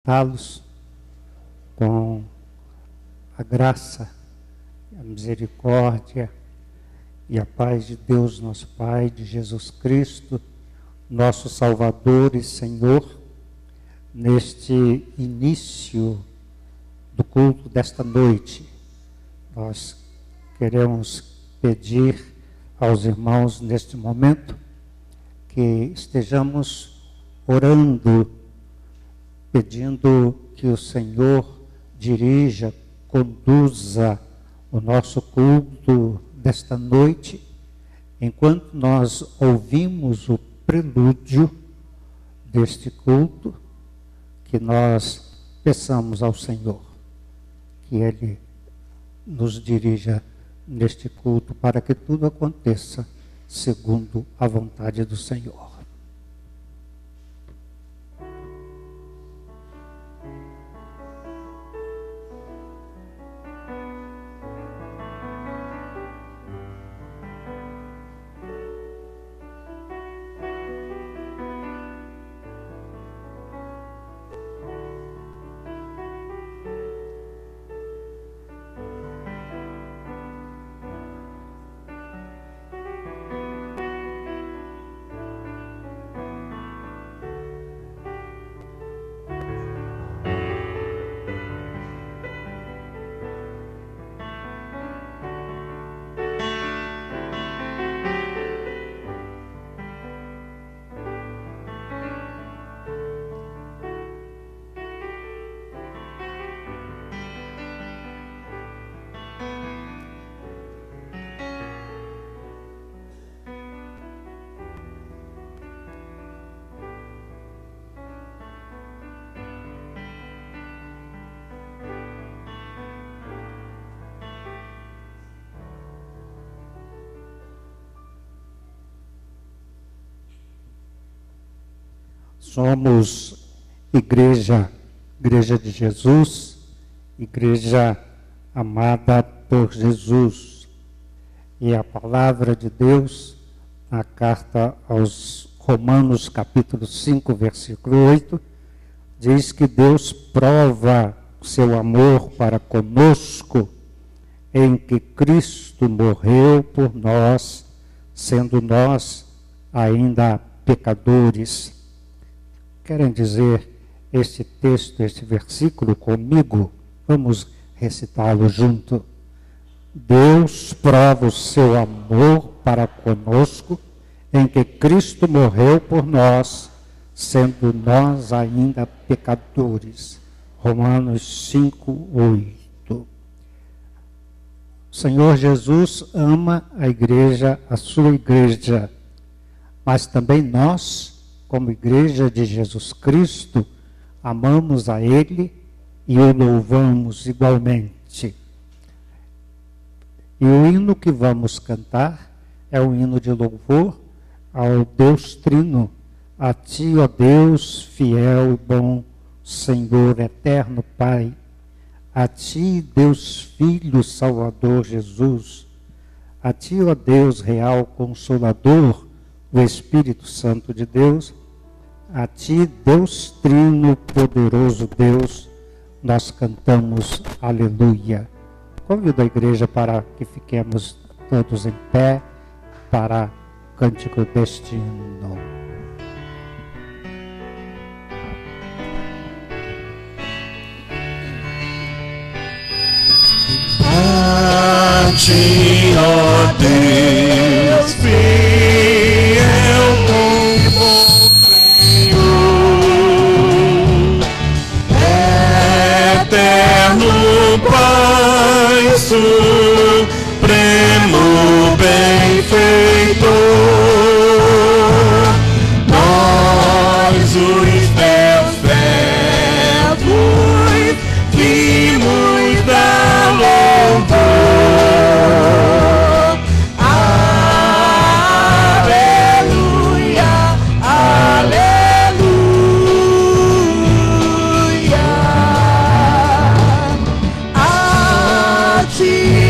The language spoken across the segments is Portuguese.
cumprimentá-los com a graça, a misericórdia e a paz de Deus, nosso Pai, de Jesus Cristo, nosso Salvador e Senhor, neste início do culto desta noite. Nós queremos pedir aos irmãos neste momento que estejamos orando, pedindo que o Senhor dirija, conduza o nosso culto desta noite, enquanto nós ouvimos o prelúdio deste culto, que nós peçamos ao Senhor que Ele nos dirija neste culto para que tudo aconteça segundo a vontade do Senhor. Somos igreja de Jesus, igreja amada por Jesus. E a palavra de Deus, na carta aos Romanos, capítulo 5, versículo 8, diz que Deus prova o seu amor para conosco em que Cristo morreu por nós, sendo nós ainda pecadores. Querem dizer este texto, este versículo comigo? Vamos recitá-lo junto. Deus prova o seu amor para conosco, em que Cristo morreu por nós, sendo nós ainda pecadores. Romanos 5, 8. O Senhor Jesus ama a igreja, a sua igreja, mas também nós, como igreja de Jesus Cristo, amamos a Ele e o louvamos igualmente. E o hino que vamos cantar é o hino de louvor ao Deus Trino, a Ti, ó Deus, fiel e bom, Senhor eterno Pai, a Ti, Deus Filho, Salvador Jesus, a Ti, ó Deus real Consolador, o Espírito Santo de Deus, a Ti, Deus Trino, poderoso Deus, nós cantamos aleluia. Convido a igreja para que fiquemos todos em pé para o cântico deste hino. A Ti, ó Deus, fiel, bom Senhor, eterno Pai, supremo benfeitor, nós os teus servos vimos dar louvor. Aleluia, aleluia. A Ti,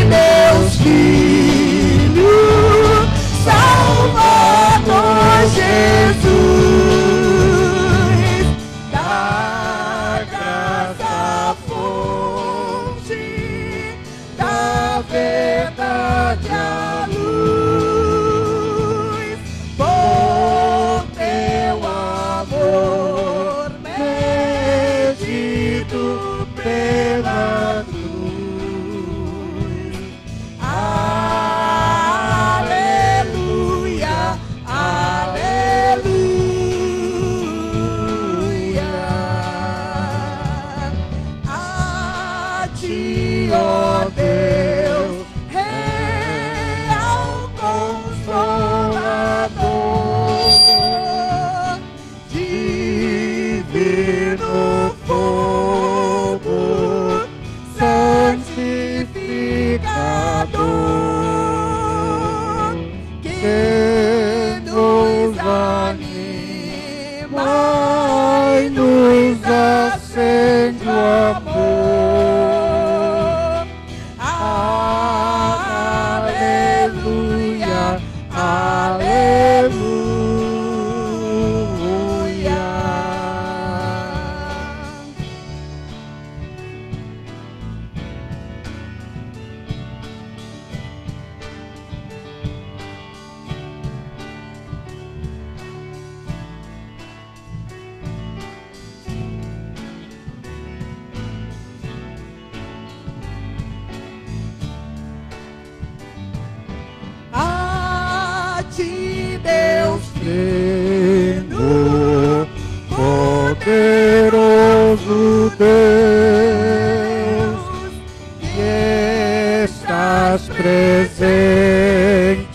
presente,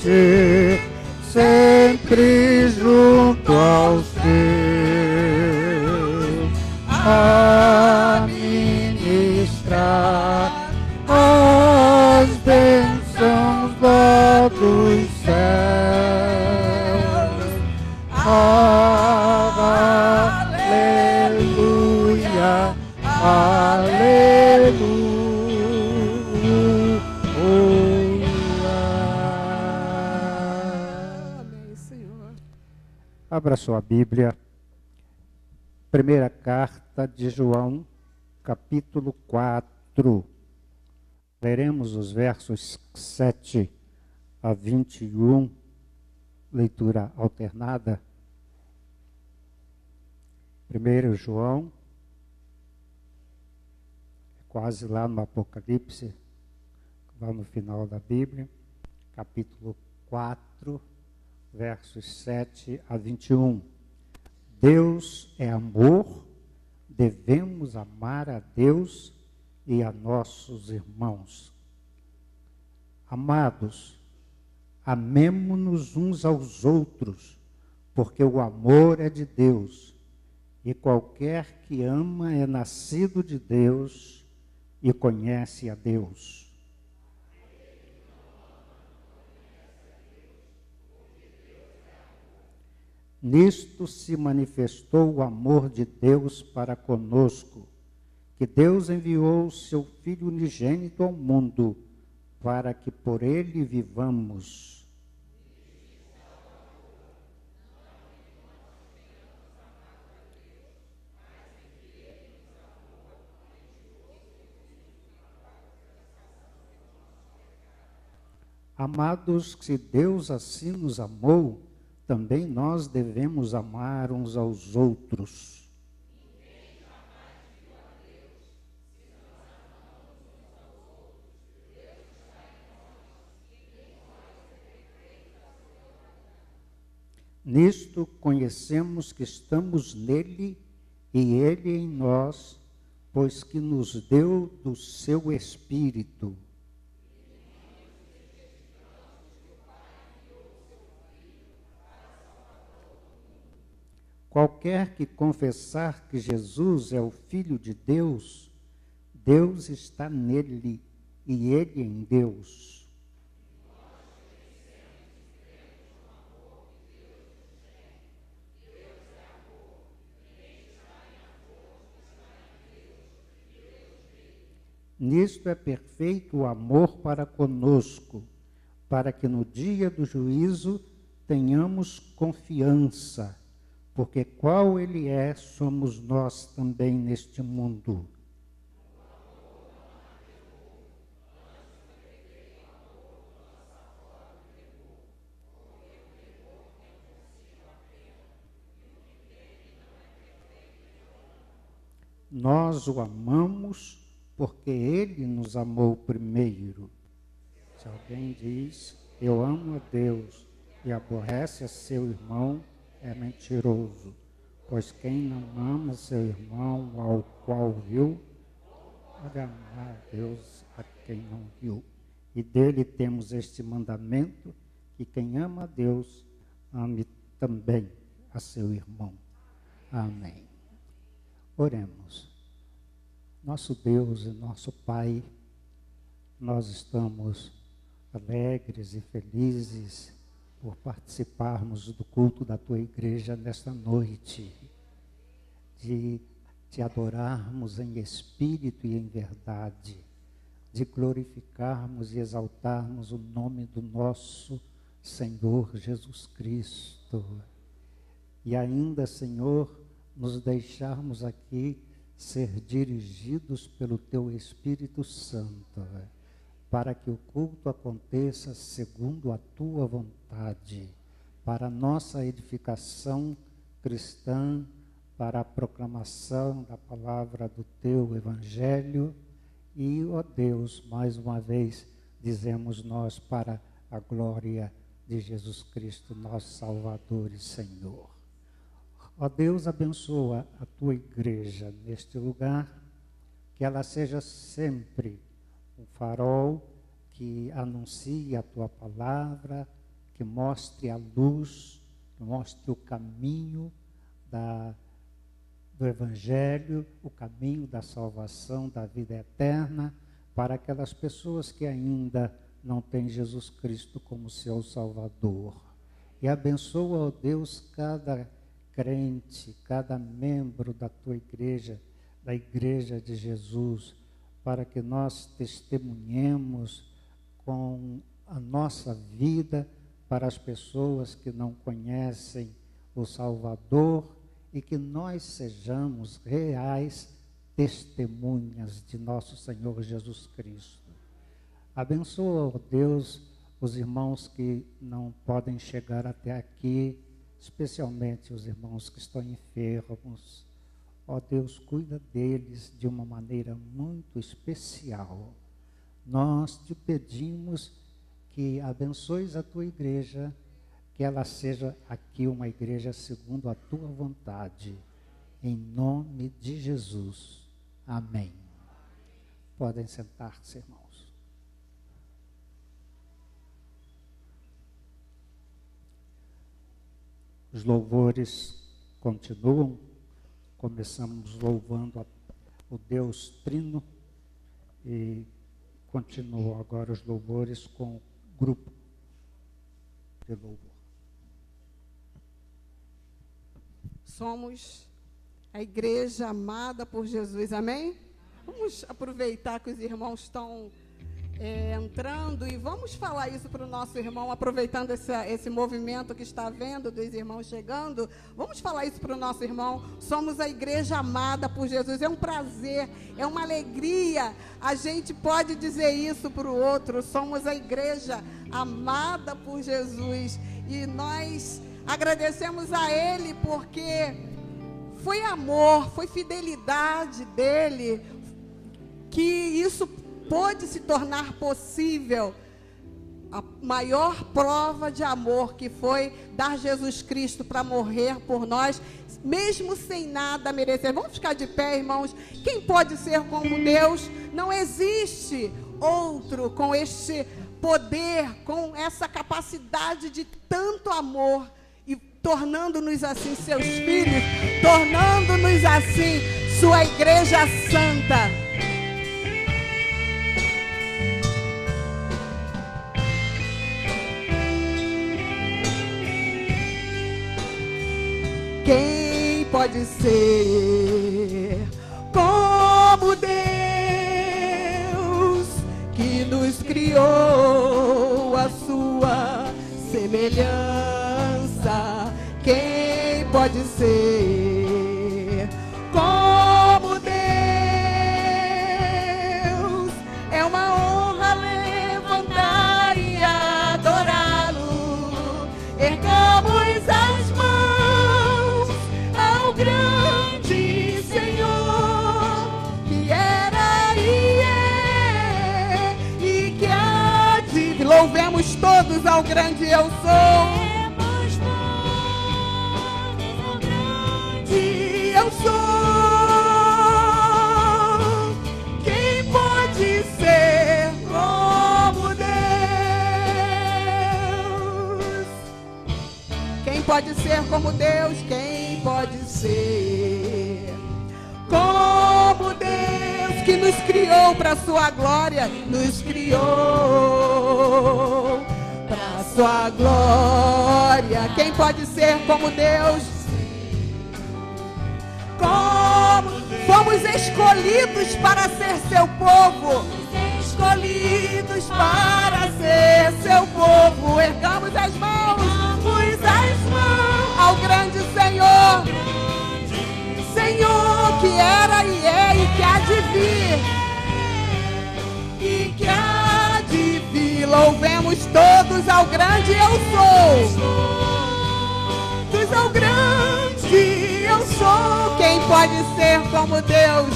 sempre junto aos teus, a ministrar as bênçãos lá dos céus. Aleluia, aleluia. Amém, Senhor. Abra sua Bíblia, primeira carta de João, capítulo 4. Leremos os versos 7 a 21, leitura alternada. 1 João, quase lá no Apocalipse, lá no final da Bíblia, capítulo 4, versos 7 a 21. Deus é amor, devemos amar a Deus e a nossos irmãos. Amados, amemo-nos uns aos outros, porque o amor é de Deus, e qualquer que ama é nascido de Deus e conhece a Deus. Nisto se manifestou o amor de Deus para conosco, que Deus enviou o seu Filho unigênito ao mundo, para que por ele vivamos. Amados, se Deus assim nos amou, também nós devemos amar uns aos outros. Nisto conhecemos que estamos nele e ele em nós, pois que nos deu do seu Espírito. Qualquer que confessar que Jesus é o Filho de Deus, Deus está nele e ele em Deus. Nisto é perfeito o amor para conosco, para que no dia do juízo tenhamos confiança, porque qual ele é, somos nós também neste mundo. Nós o amamos porque ele nos amou primeiro. Se alguém diz, eu amo a Deus e aborrece a seu irmão, é mentiroso, pois quem não ama seu irmão ao qual viu, pode amar a Deus a quem não viu. E dele temos este mandamento, que quem ama a Deus, ame também a seu irmão. Amém. Oremos. Nosso Deus e nosso Pai, nós estamos alegres e felizes por participarmos do culto da Tua igreja nesta noite, de Te adorarmos em espírito e em verdade, de glorificarmos e exaltarmos o nome do nosso Senhor Jesus Cristo. E ainda, Senhor, nos deixarmos aqui ser dirigidos pelo Teu Espírito Santo, para que o culto aconteça segundo a Tua vontade, para a nossa edificação cristã, para a proclamação da palavra do Teu Evangelho e, ó Deus, mais uma vez, dizemos nós, para a glória de Jesus Cristo, nosso Salvador e Senhor. Ó Deus, abençoa a Tua igreja neste lugar, que ela seja sempre um farol que anuncie a tua palavra, que mostre a luz, que mostre o caminho do Evangelho, o caminho da salvação, da vida eterna, para aquelas pessoas que ainda não têm Jesus Cristo como seu Salvador. E abençoa, ó Deus, cada crente, cada membro da tua igreja, da Igreja de Jesus, para que nós testemunhemos com a nossa vida para as pessoas que não conhecem o Salvador e que nós sejamos reais testemunhas de nosso Senhor Jesus Cristo. Abençoa, ó Deus, os irmãos que não podem chegar até aqui, especialmente os irmãos que estão enfermos. Ó Deus, cuida deles de uma maneira muito especial. Nós te pedimos que abençoes a tua igreja, que ela seja aqui uma igreja segundo a tua vontade. Em nome de Jesus. Amém. Podem sentar-se, irmãos. Os louvores continuam. Começamos louvando o Deus Trino e continuam agora os louvores com o grupo de louvor. Somos a igreja amada por Jesus, amém? Vamos aproveitar que os irmãos estão entrando e vamos falar isso para o nosso irmão, aproveitando esse movimento que está havendo dos irmãos chegando. Vamos falar isso para o nosso irmão. Somos a igreja amada por Jesus. É um prazer, é uma alegria. A gente pode dizer isso para o outro. Somos a igreja amada por Jesus. E nós agradecemos a Ele porque foi amor, foi fidelidade dEle que isso pôde se tornar possível. A maior prova de amor que foi dar Jesus Cristo para morrer por nós, mesmo sem nada merecer. Vamos ficar de pé, irmãos. Quem pode ser como Deus? Não existe outro com este poder, com essa capacidade de tanto amor e tornando-nos assim seus filhos, tornando-nos assim sua igreja santa. Quem pode ser como Deus que nos criou a sua semelhança? Quem pode ser como Deus? É uma honra levantar e adorá-lo. Ergamos as mãos ao grande Senhor, que era e é e que há de... Louvemos todos ao grande eu sou. Eu sou. Quem pode ser como Deus? Quem pode ser como Deus? Quem pode ser como Deus que nos criou para sua glória? Nos criou para sua glória. Quem pode ser como Deus? Como fomos escolhidos para ser seu povo, escolhidos para ser seu povo. Ergamos as mãos ao grande Senhor, Senhor que era e é e que há de vir, e que há de vir. Louvemos todos ao grande eu sou, todos ao grande eu sou. Quem pode ser como Deus?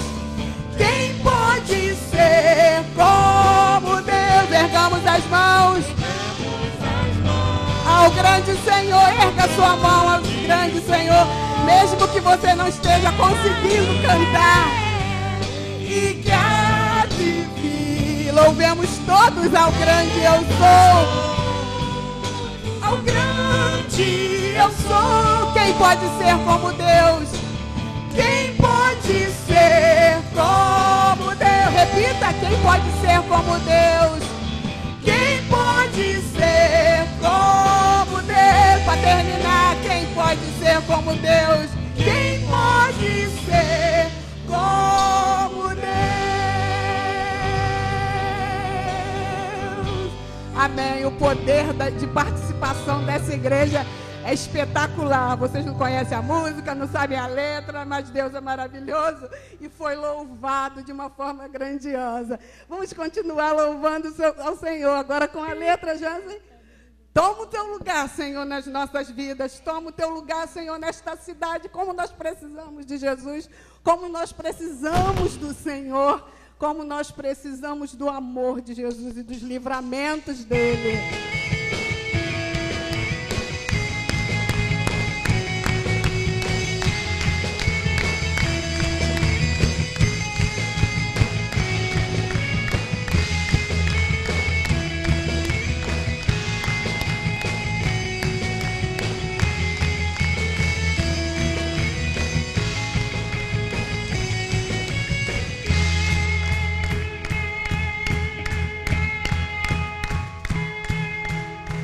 Quem pode ser como Deus? Ergamos as mãos ao grande Senhor. Erga sua mão ao grande Senhor, mesmo que você não esteja conseguindo cantar. E que há de vir. louvemos todos ao grande eu sou. Ao grande eu sou. Quem pode ser como Deus? Quem pode ser como Deus? Repita, quem pode ser como Deus? Quem pode ser como Deus? Para terminar, quem pode ser como Deus? Quem pode ser como Deus? Amém. O poder de participação dessa igreja é espetacular. Vocês não conhecem a música, não sabem a letra, mas Deus é maravilhoso e foi louvado de uma forma grandiosa. Vamos continuar louvando ao Senhor. Agora com a letra, Jansen. Toma o teu lugar, Senhor, nas nossas vidas. Toma o teu lugar, Senhor, nesta cidade. Como nós precisamos de Jesus, como nós precisamos do Senhor, como nós precisamos do amor de Jesus e dos livramentos dele.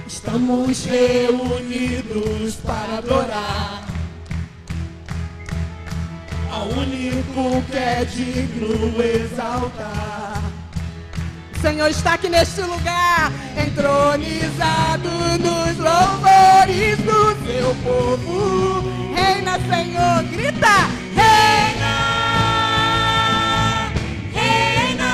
Estamos reunidos para adorar ao único que é digno exaltar. O Senhor está aqui neste lugar, entronizado nos louvores do seu povo. Reina, Senhor, grita! Reina! Reina!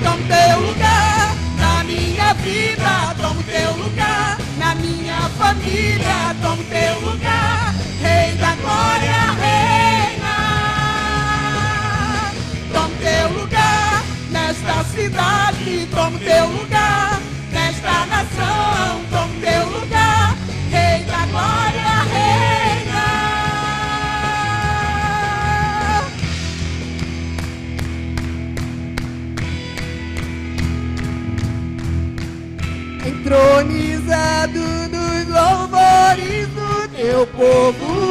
Toma teu lugar na minha vida, toma teu lugar na minha família, toma teu lugar, Rei da glória, reina. Toma teu lugar nesta cidade, toma teu lugar nesta nação, toma teu lugar, Rei da glória, reina. Entronizado nos louvores do teu povo.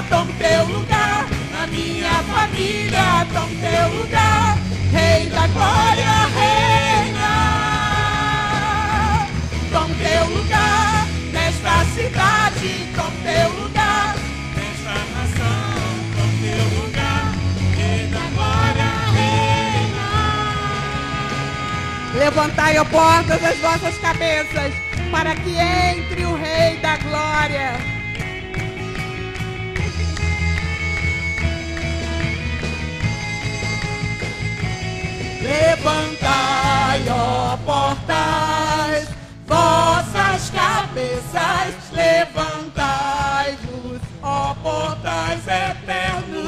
Toma teu lugar na minha família, toma teu lugar, Rei da glória, reina. Toma teu lugar nesta cidade, toma teu lugar nesta nação, toma teu lugar, Rei da glória, reina. Levantai, ó portas, as vossas cabeças, para que entre o Rei da glória. Levantai, ó portas, vossas cabeças, levantai-vos, ó portas eternos.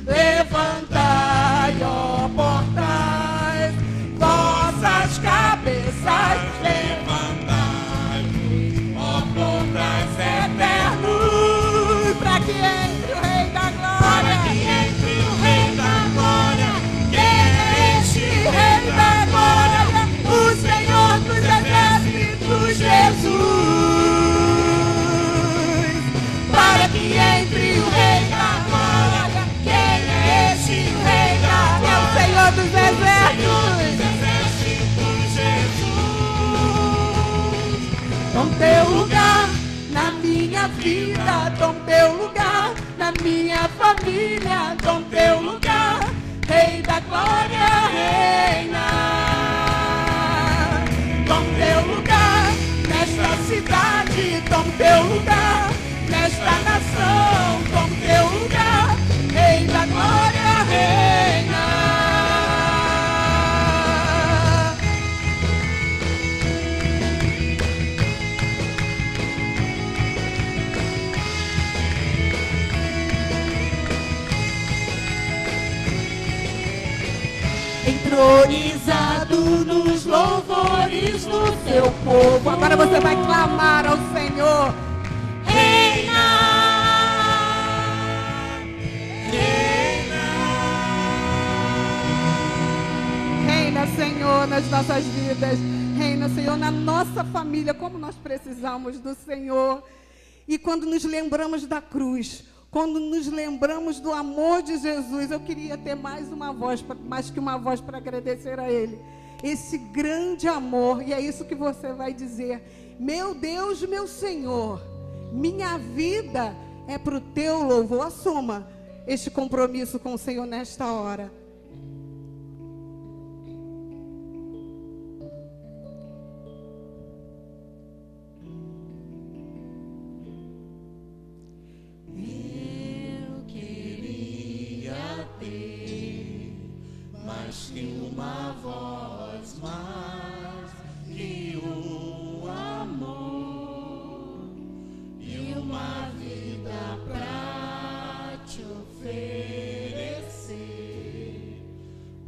Levantai, ó portas, vossas cabeças, levantai-vos, ó portas eternos, para que entre o Rei da glória, para que entre o Rei da glória. Rei da glória, o Senhor dos exércitos, Jesus, para que entre o Rei da glória. Quem é este Rei da glória? É o Senhor dos exércitos, Jesus. Toma teu lugar na minha vida, toma teu lugar na minha família, toma teu lugar, Rei da glória, reina. Toma teu lugar nesta cidade, toma teu lugar nesta nação, toma teu lugar, Rei da glória, reina. Entronizado nos louvores clamores do seu povo. Agora você vai clamar ao Senhor. Reina, Reina, Senhor, nas nossas vidas. Reina, Senhor, na nossa família. Como nós precisamos do Senhor. E quando nos lembramos da cruz, quando nos lembramos do amor de Jesus, eu queria ter mais que uma voz para agradecer a Ele. Esse grande amor, e é isso que você vai dizer. Meu Deus, meu Senhor, minha vida é para o teu louvor. Assuma este compromisso com o Senhor nesta hora. eu queria ter mais que uma voz, mais que um amor e uma vida pra te oferecer,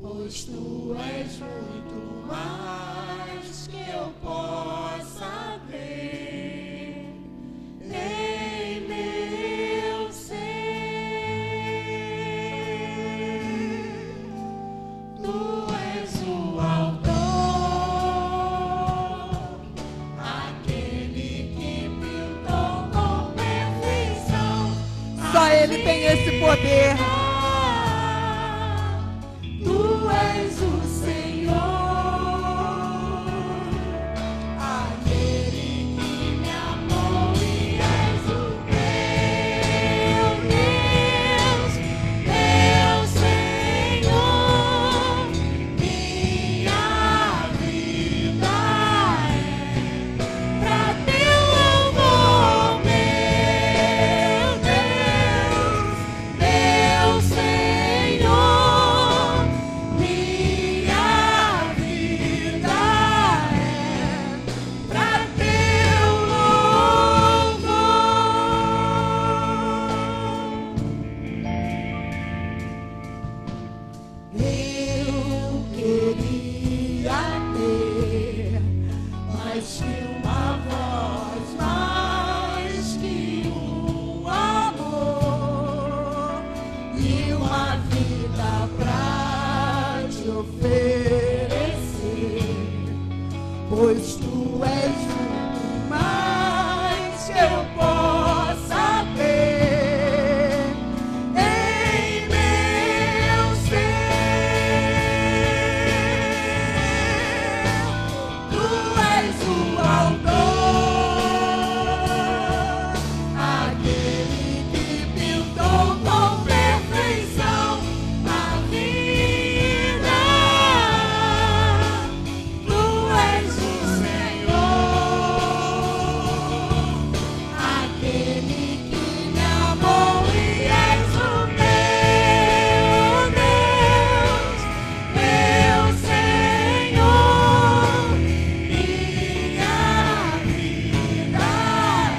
pois tu és muito mais que eu possa ver em meu ser. Tu és o autor, aquele que pintou com perfeição. Só Ele tem esse poder. Tu és o Senhor, aquele que me amou e és o meu Deus, meu Senhor. Minha vida é pra teu louvor, meu Deus, meu Senhor. Minha vida é pra teu louvor. Eu queria ter mais que uma voz, mais que um amor e uma vida pra te oferecer, pois tu és muito mais que eu possa ver em meu ser. Tu és o autor, aquele que pintou com perfeição a vida. Tu és o Senhor, aquele que me amou e és o meu Deus, meu Senhor. Minha vida é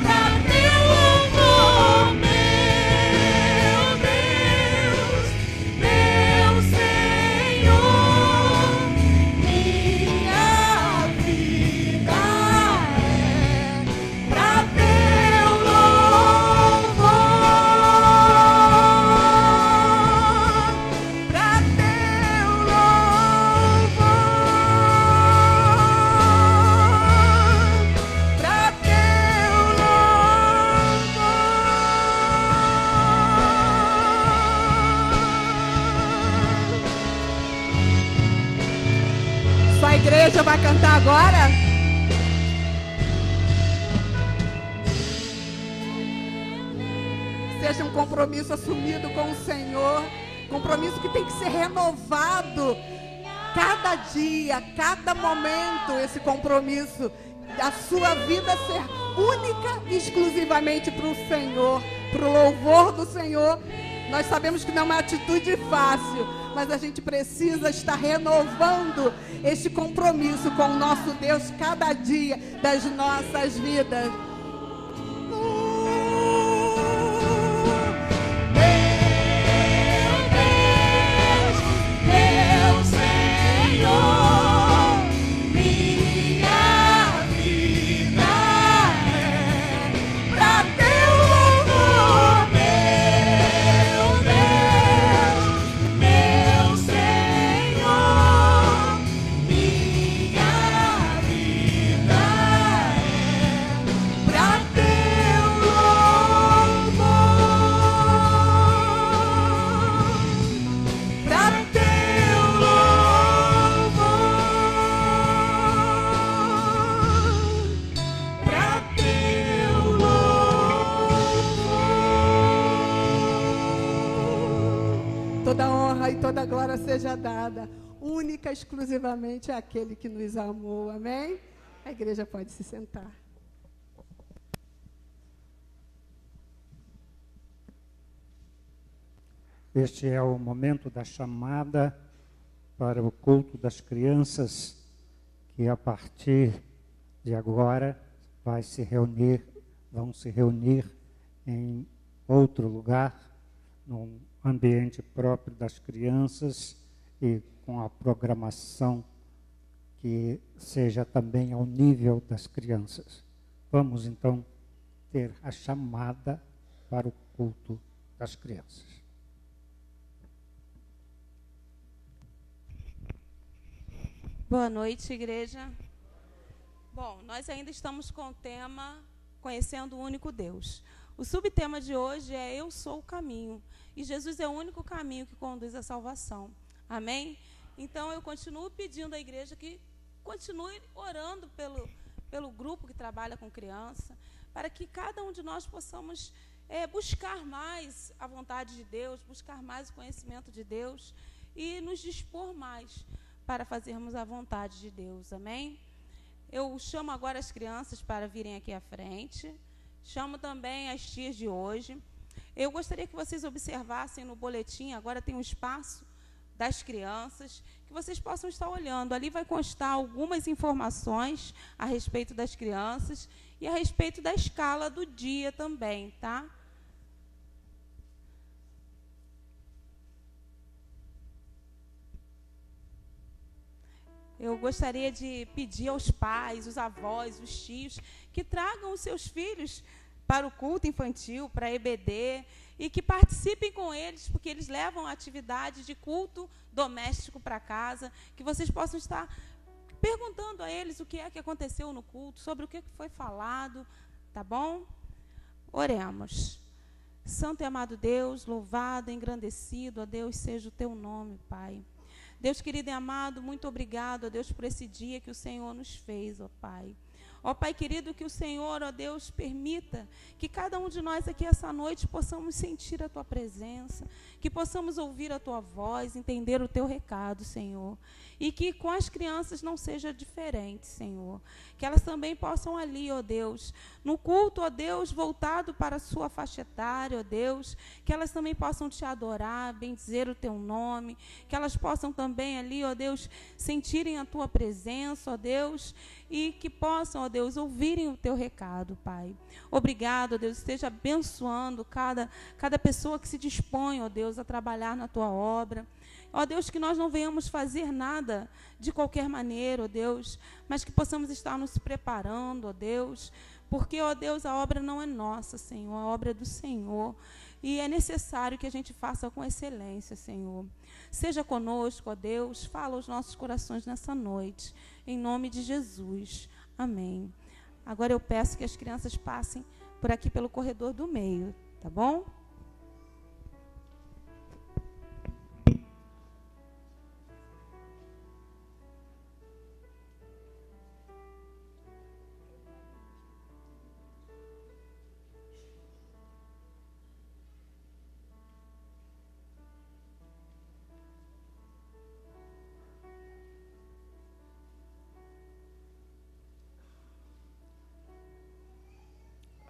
pra teu louvor, meu Deus, meu Senhor. Minha vida é pra teu louvor, pra teu louvor, pra teu louvor. Sua igreja vai cantar agora? Seja um compromisso assumido com o Senhor. Compromisso que tem que ser renovado. Cada dia, cada momento, esse compromisso. A sua vida ser única e exclusivamente para o Senhor. Para o louvor do Senhor. Nós sabemos que não é uma atitude fácil, mas a gente precisa estar renovando este compromisso com o nosso Deus cada dia das nossas vidas. Meu Senhor. seja dada única, exclusivamente àquele que nos amou. Amém? A igreja pode se sentar. Este é o momento da chamada para o culto das crianças, que a partir de agora vão se reunir em outro lugar, num ambiente próprio das crianças e com a programação que seja também ao nível das crianças. Vamos então ter a chamada para o culto das crianças. Boa noite, igreja. Bom, nós ainda estamos com o tema Conhecendo o Único Deus. O subtema de hoje é Eu Sou o Caminho. E Jesus é o único caminho que conduz à salvação. Amém? Então, eu continuo pedindo à igreja que continue orando pelo grupo que trabalha com criança, para que cada um de nós possamos buscar mais a vontade de Deus, buscar mais o conhecimento de Deus e nos dispor mais para fazermos a vontade de Deus. Amém? Eu chamo agora as crianças para virem aqui à frente. Chamo também as tias de hoje. Eu gostaria que vocês observassem no boletim, agora tem um espaço das crianças, que vocês possam estar olhando. Ali vai constar algumas informações a respeito das crianças e a respeito da escala do dia também, tá? Eu gostaria de pedir aos pais, os avós, os tios, que tragam os seus filhos para o culto infantil, para a EBD, e que participem com eles, porque eles levam a atividade de culto doméstico para casa, que vocês possam estar perguntando a eles o que é que aconteceu no culto, sobre o que foi falado, tá bom? Oremos. Santo e amado Deus, louvado, engrandecido, ó Deus, seja o teu nome, Pai. Deus querido e amado, muito obrigado, ó Deus, por esse dia que o Senhor nos fez, ó Pai. Ó Pai querido, que o Senhor, ó Deus, permita que cada um de nós aqui essa noite possamos sentir a Tua presença, que possamos ouvir a Tua voz, entender o Teu recado, Senhor. E que com as crianças não seja diferente, Senhor. Que elas também possam ali, ó Deus, no culto, ó Deus, voltado para a sua faixa etária, ó Deus, que elas também possam Te adorar, bendizer o Teu nome, que elas possam também ali, ó Deus, sentirem a Tua presença, ó Deus, e que possam, ó Deus, ouvirem o Teu recado, Pai. Obrigado, ó Deus, esteja abençoando cada pessoa que se dispõe, ó Deus, a trabalhar na Tua obra. Ó Deus, que nós não venhamos fazer nada de qualquer maneira, ó Deus, mas que possamos estar nos preparando, ó Deus, porque, ó Deus, a obra não é nossa, Senhor, a obra é do Senhor, e é necessário que a gente faça com excelência, Senhor. Seja conosco, ó Deus, fala aos nossos corações nessa noite, em nome de Jesus. Amém. Agora eu peço que as crianças passem por aqui pelo corredor do meio, tá bom?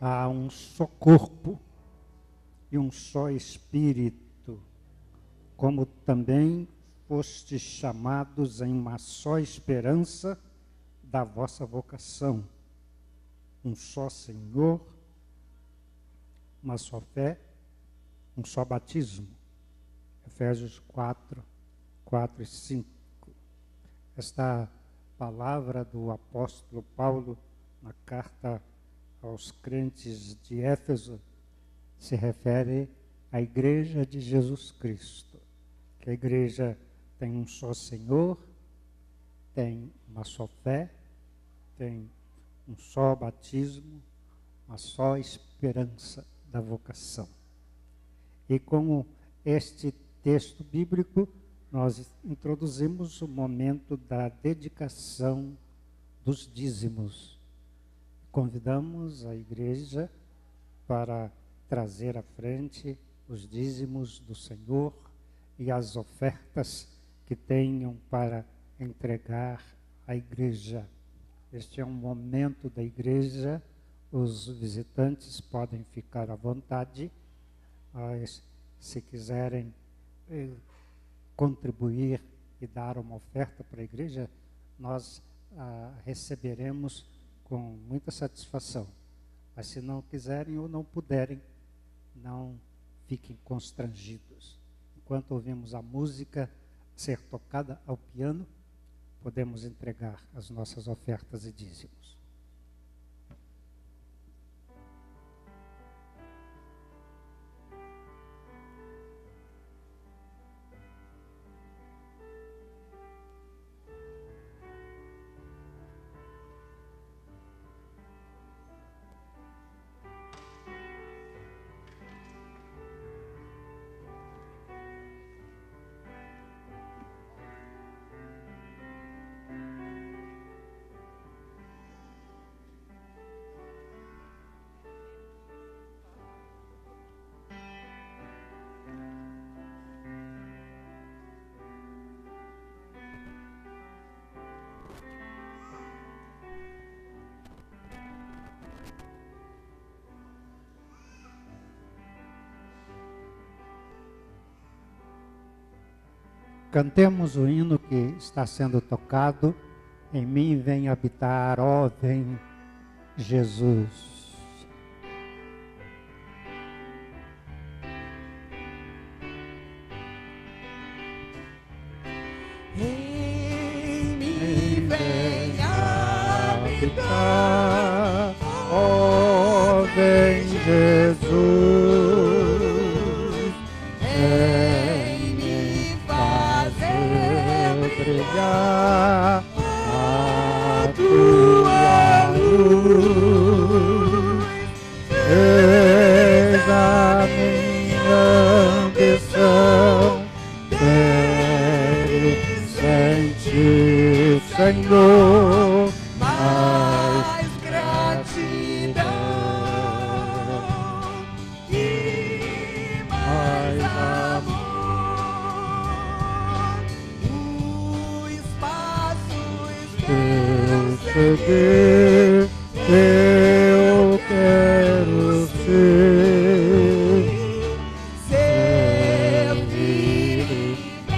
Há um só corpo e um só Espírito, como também fostes chamados em uma só esperança da vossa vocação. Um só Senhor, uma só fé, um só batismo. Efésios 4, 4 e 5. Esta palavra do apóstolo Paulo na carta aos crentes de Éfeso se refere à igreja de Jesus Cristo, que a igreja tem um só Senhor, tem uma só fé, tem um só batismo, uma só esperança da vocação. E com este texto bíblico, nós introduzimos o momento da dedicação dos dízimos. Convidamos a igreja para trazer à frente os dízimos do Senhor e as ofertas que tenham para entregar à igreja. Este é um momento da igreja, os visitantes podem ficar à vontade, se quiserem contribuir e dar uma oferta para a igreja, nós receberemos com muita satisfação. Mas se não quiserem ou não puderem, não fiquem constrangidos. Enquanto ouvimos a música ser tocada ao piano, podemos entregar as nossas ofertas e dízimos. Cantemos o hino que está sendo tocado. Em mim vem habitar, ó, vem Jesus. Em mim vem habitar, ó, vem Jesus. Brilhar a tua luz, eis a minha ambição, ter sentir, Senhor, mais gratidão e mais amor. Seguir, eu quero ser, servir e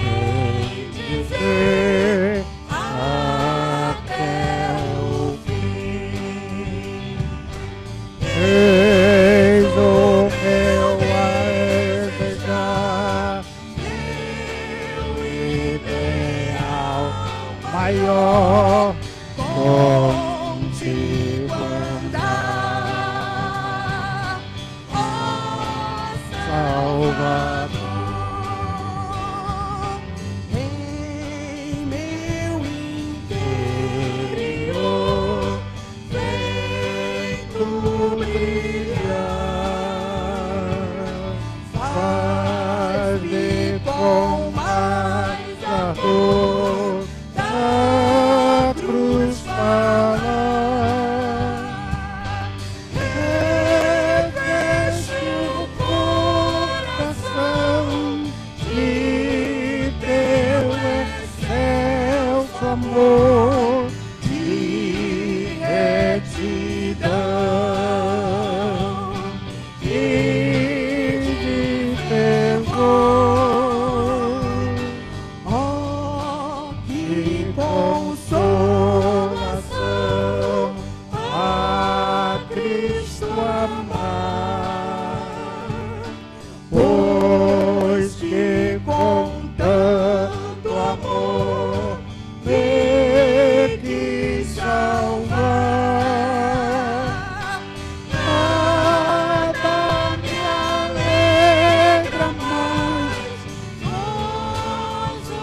dizer até o fim. Eis o meu a desejar, meu ideal maior. Contigo andar, ó Salvador, em meu interior, vem tu brilhar, faz-me com mais ardor da cruz falar, reveste o coração de teu excelso amor, de retidão e de fervor. Oh, que consolação a Cristo amar, pois que com tanto amor me quis salvar, nada me alegra mais, gozo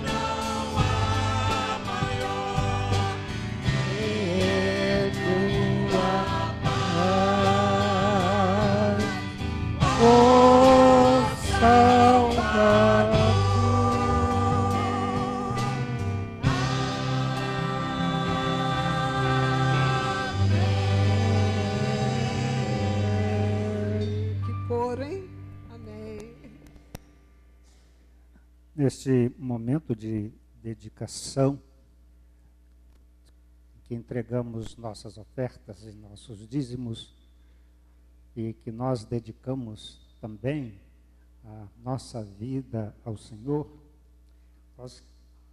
não há maior que tua paz, ó Salvador. Que coro, hein? Amém. neste momento de dedicação, que entregamos nossas ofertas e nossos dízimos, e que nós dedicamos também a nossa vida ao Senhor, nós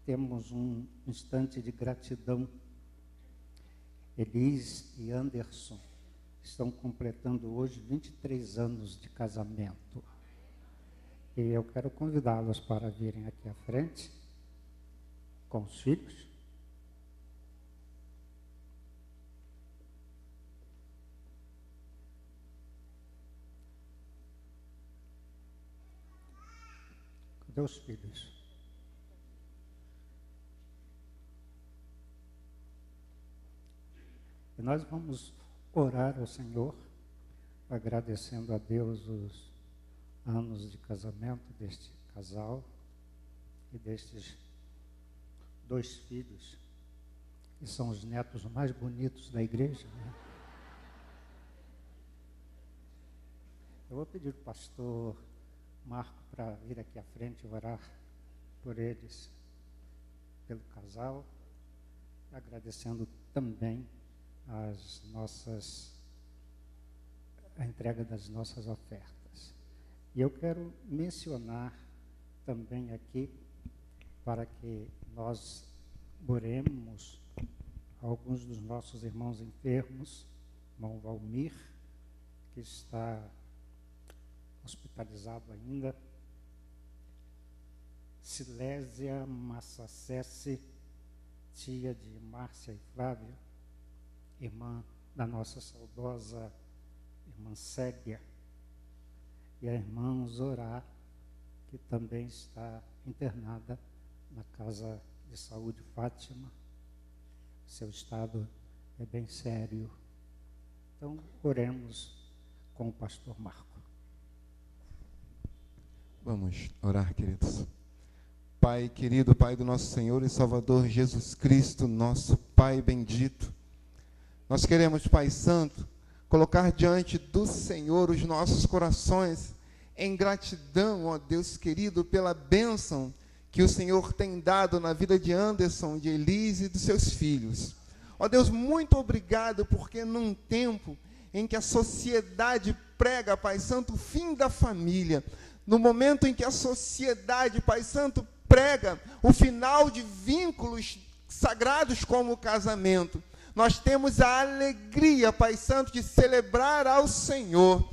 temos um instante de gratidão. Elis e Anderson estão completando hoje 23 anos de casamento. E eu quero convidá-los para virem aqui à frente com os filhos. Cadê os filhos? E nós vamos orar ao Senhor, agradecendo a Deus os anos de casamento deste casal e destes 2 filhos, que são os netos mais bonitos da igreja, né? Eu vou pedir ao pastor Marco para vir aqui à frente e orar por eles, pelo casal, agradecendo também a entrega das nossas ofertas. E eu quero mencionar também aqui, para que nós oremos alguns dos nossos irmãos enfermos, irmão Valmir, que está hospitalizado ainda, Silésia Massacesse, tia de Márcia e Flávio, irmã da nossa saudosa irmã Célia, e a irmã Zorá, que também está internada na Casa de Saúde Fátima. Seu estado é bem sério. Então, oremos com o pastor Marco. Vamos orar, queridos. Pai querido, Pai do nosso Senhor e Salvador Jesus Cristo, nosso Pai bendito, nós queremos, Pai Santo, colocar diante do Senhor os nossos corações em gratidão, ó Deus querido, pela bênção que o Senhor tem dado na vida de Anderson, de Elise e dos seus filhos. Ó Deus, muito obrigado, porque num tempo em que a sociedade prega, Pai Santo, o fim da família, no momento em que a sociedade, Pai Santo, prega o final de vínculos sagrados como o casamento, nós temos a alegria, Pai Santo, de celebrar ao Senhor,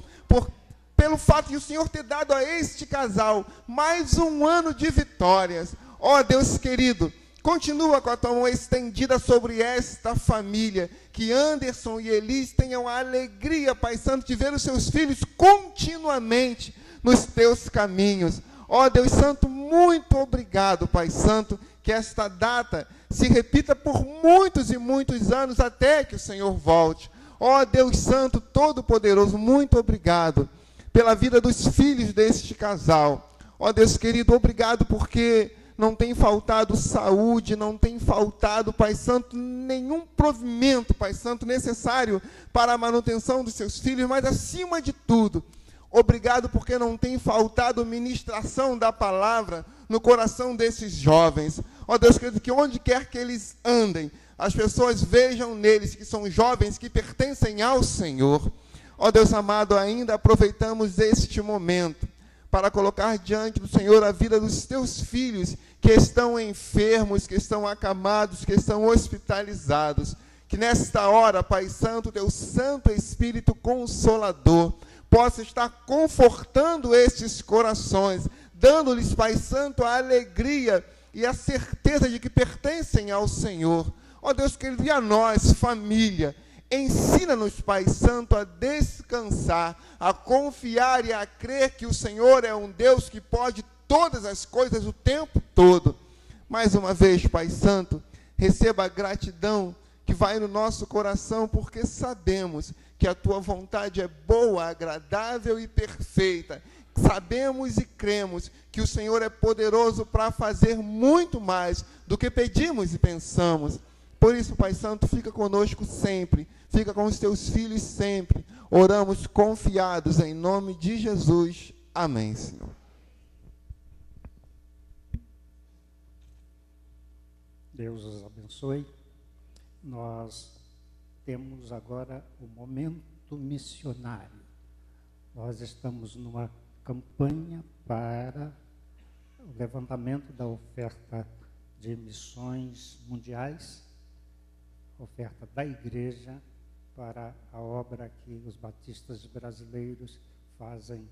pelo fato de o Senhor ter dado a este casal mais um ano de vitórias. Ó Deus querido, continua com a tua mão estendida sobre esta família, que Anderson e Elis tenham a alegria, Pai Santo, de ver os seus filhos continuamente nos teus caminhos. Ó Deus Santo, muito obrigado, Pai Santo, que esta data se repita por muitos e muitos anos até que o Senhor volte. Ó Deus Santo, Todo-Poderoso, muito obrigado pela vida dos filhos deste casal. Ó Deus querido, obrigado porque não tem faltado saúde, não tem faltado, Pai Santo, nenhum provimento, Pai Santo, necessário para a manutenção dos seus filhos, mas acima de tudo, obrigado porque não tem faltado ministração da palavra no coração desses jovens. Ó Deus querido, que onde quer que eles andem, as pessoas vejam neles que são jovens que pertencem ao Senhor. Ó Deus amado, ainda aproveitamos este momento para colocar diante do Senhor a vida dos teus filhos que estão enfermos, que estão acamados, que estão hospitalizados. Que nesta hora, Pai Santo, teu Santo Espírito Consolador possa estar confortando estes corações, dando-lhes, Pai Santo, a alegria e a certeza de que pertencem ao Senhor. Ó Deus querido, e a nós, família, ensina-nos, Pai Santo, a descansar, a confiar e a crer que o Senhor é um Deus que pode todas as coisas o tempo todo. Mais uma vez, Pai Santo, receba a gratidão que vai no nosso coração, porque sabemos que a tua vontade é boa, agradável e perfeita. Sabemos e cremos que o Senhor é poderoso para fazer muito mais do que pedimos e pensamos. Por isso, Pai Santo, fica conosco sempre, fica com os teus filhos sempre. Oramos confiados em nome de Jesus. Amém, Senhor. Deus os abençoe. Nós temos agora o momento missionário. Nós estamos numa campanha para o levantamento da oferta de missões mundiais, oferta da igreja para a obra que os batistas brasileiros fazem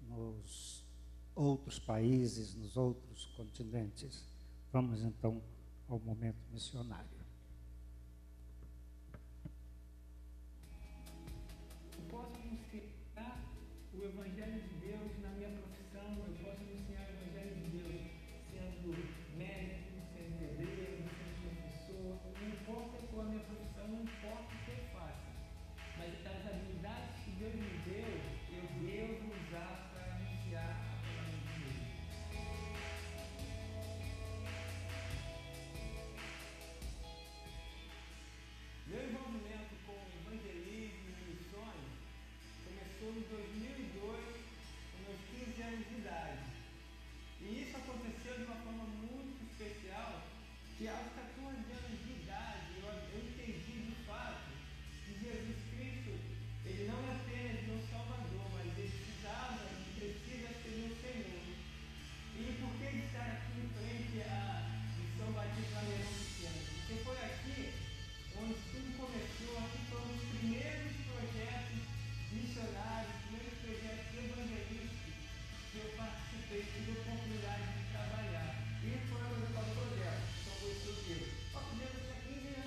nos outros países, nos outros continentes. Vamos então ao momento missionário. Eu posso anunciar o Evangelho de Deus na minha profissão, eu posso anunciar o Evangelho de Deus sendo médico, sendo pedreiro, sendo professor, não importa qual a minha profissão, não importa o que eu faça, mas as habilidades que Deus me deu, eu devo usar para anunciar a palavra de Deus. Meu envolvimento com evangelismo e missões começou em 2002, com meus 15 anos de idade. E isso aconteceu de uma forma muito especial, que aos 14 anos de idade eu entendi de fato que Jesus Cristo, ele não é apenas meu Salvador, mas ele precisava e precisa ser meu Senhor. E por que estar aqui em frente à Missão Batista Lameirão Pequeno? Porque foi aqui onde tudo começou, aqui foram os primeiros projetos missionários, os primeiros projetos evangelísticos que eu participei, tive a oportunidade de trabalhar. E foi onde eu falo projeto, São Luís do Rio. Nós tivemos 15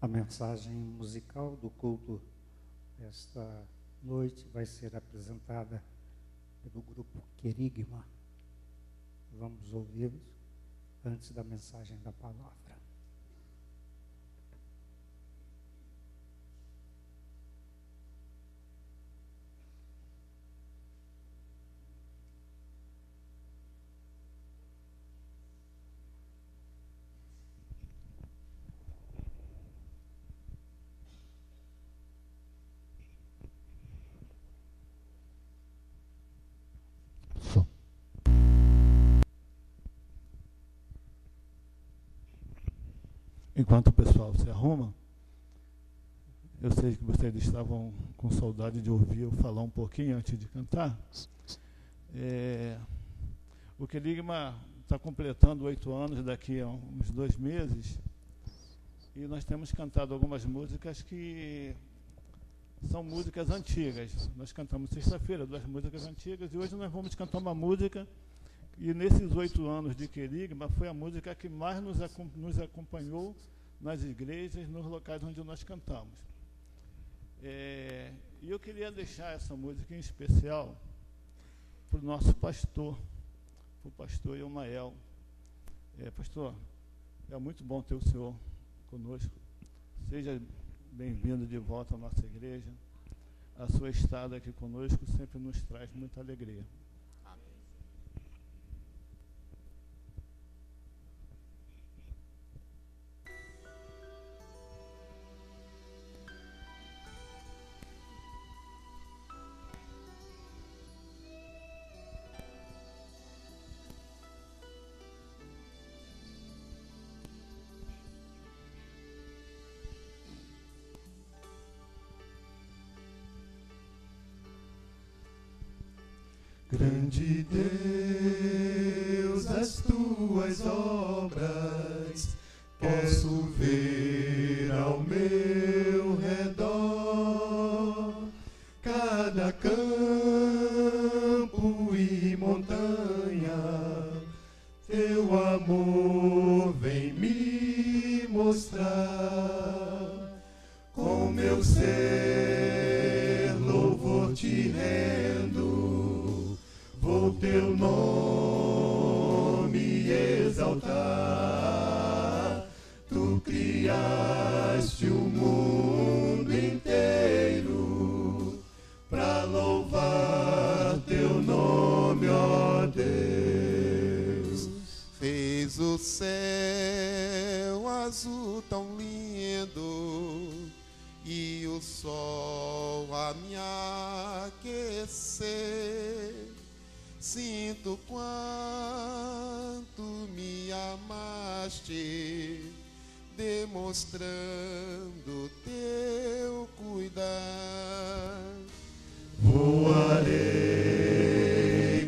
A mensagem musical do culto desta noite vai ser apresentada pelo grupo Querigma. Vamos ouvir antes da mensagem da palavra. Enquanto o pessoal se arruma, eu sei que vocês estavam com saudade de ouvir eu falar um pouquinho antes de cantar. O Querigma está completando 8 anos daqui a uns 2 meses, e nós temos cantado algumas músicas que são músicas antigas. Nós cantamos sexta-feira 2 músicas antigas, e hoje nós vamos cantar uma música. E nesses 8 anos de Querigma, foi a música que mais nos acompanhou nas igrejas, nos locais onde nós cantamos. E eu queria deixar essa música em especial para o nosso pastor, para o pastor Eumael. Pastor, é muito bom ter o senhor conosco. Seja bem-vindo de volta à nossa igreja. A sua estada aqui conosco sempre nos traz muita alegria. Grande Deus, as tuas obras posso ver ao meu redor, cada campo e montanha, teu amor vem me mostrar. Com meu ser, louvor te rendo, vou teu nome exaltar. Tu criaste o mundo inteiro pra louvar teu nome, ó Deus. Fez o céu azul tão lindo e o sol a me aquecer. Sinto quanto me amaste, demonstrando teu cuidar. Voarei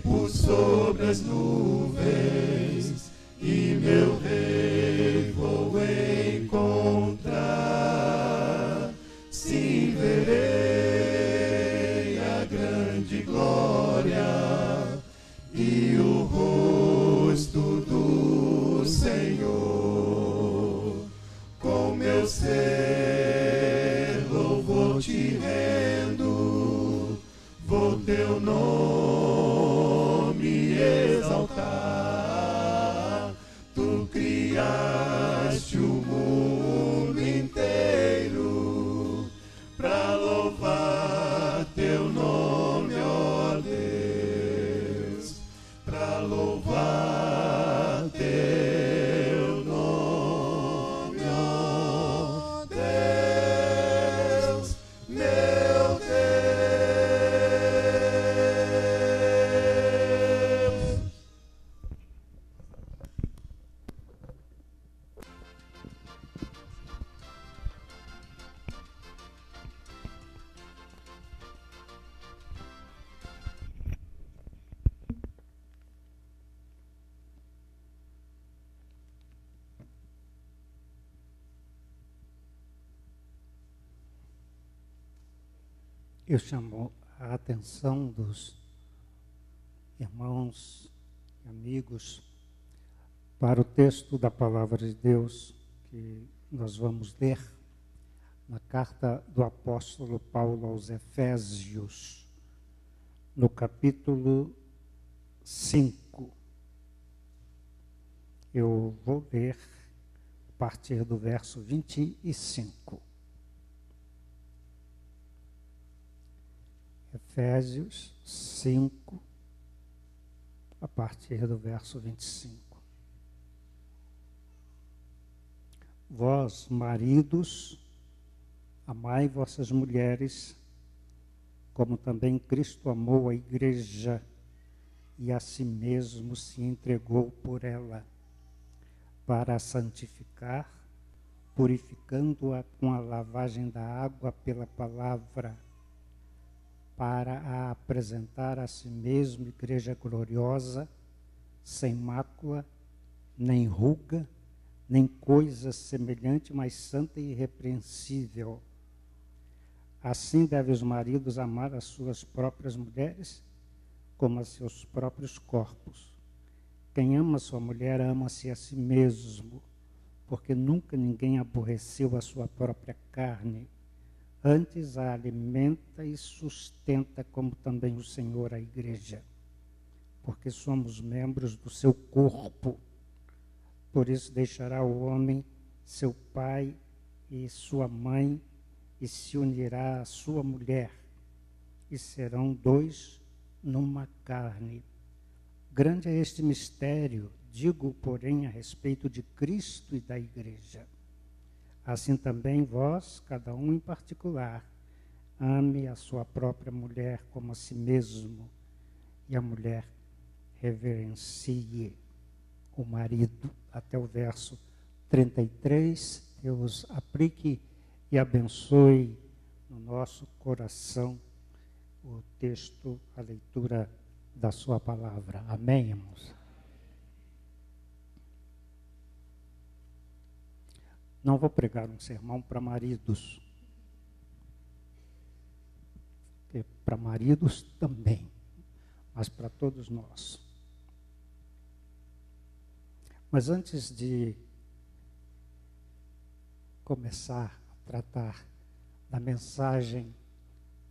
por sobre as nuvens e meu rei vou encontrar. Sim, verei a grande glória e o rosto do Senhor. Com meu ser, louvor te rendo, vou teu nome exaltar. Tu criaste o mundo inteiro pra louvar teu nome, ó Deus, pra louvar teu nome, ó Deus, meu Deus. Eu chamo a atenção dos irmãos e amigos para o texto da Palavra de Deus que nós vamos ler na carta do apóstolo Paulo aos Efésios, no capítulo 5. Eu vou ler a partir do verso 25. Efésios 5, a partir do verso 25. Vós, maridos, amai vossas mulheres, como também Cristo amou a igreja e a si mesmo se entregou por ela, para a santificar, purificando-a com a lavagem da água pela palavra, para a apresentar a si mesmo igreja gloriosa, sem mácula, nem ruga, nem coisa semelhante, mas santa e irrepreensível. Assim devem os maridos amar as suas próprias mulheres, como a seus próprios corpos. Quem ama sua mulher, ama-se a si mesmo, porque nunca ninguém aborreceu a sua própria carne, antes a alimenta e sustenta, como também o Senhor a igreja, porque somos membros do seu corpo. Por isso deixará o homem seu pai e sua mãe, e se unirá à sua mulher, e serão dois numa carne. Grande é este mistério, digo, porém, a respeito de Cristo e da igreja. Assim também vós, cada um em particular, ame a sua própria mulher como a si mesmo, e a mulher reverencie o marido. Até o verso 33, Deus aplique e abençoe no nosso coração o texto, a leitura da sua palavra. Amém, irmãos? Não vou pregar um sermão para maridos, porque para maridos também, mas para todos nós. Mas antes de começar a tratar da mensagem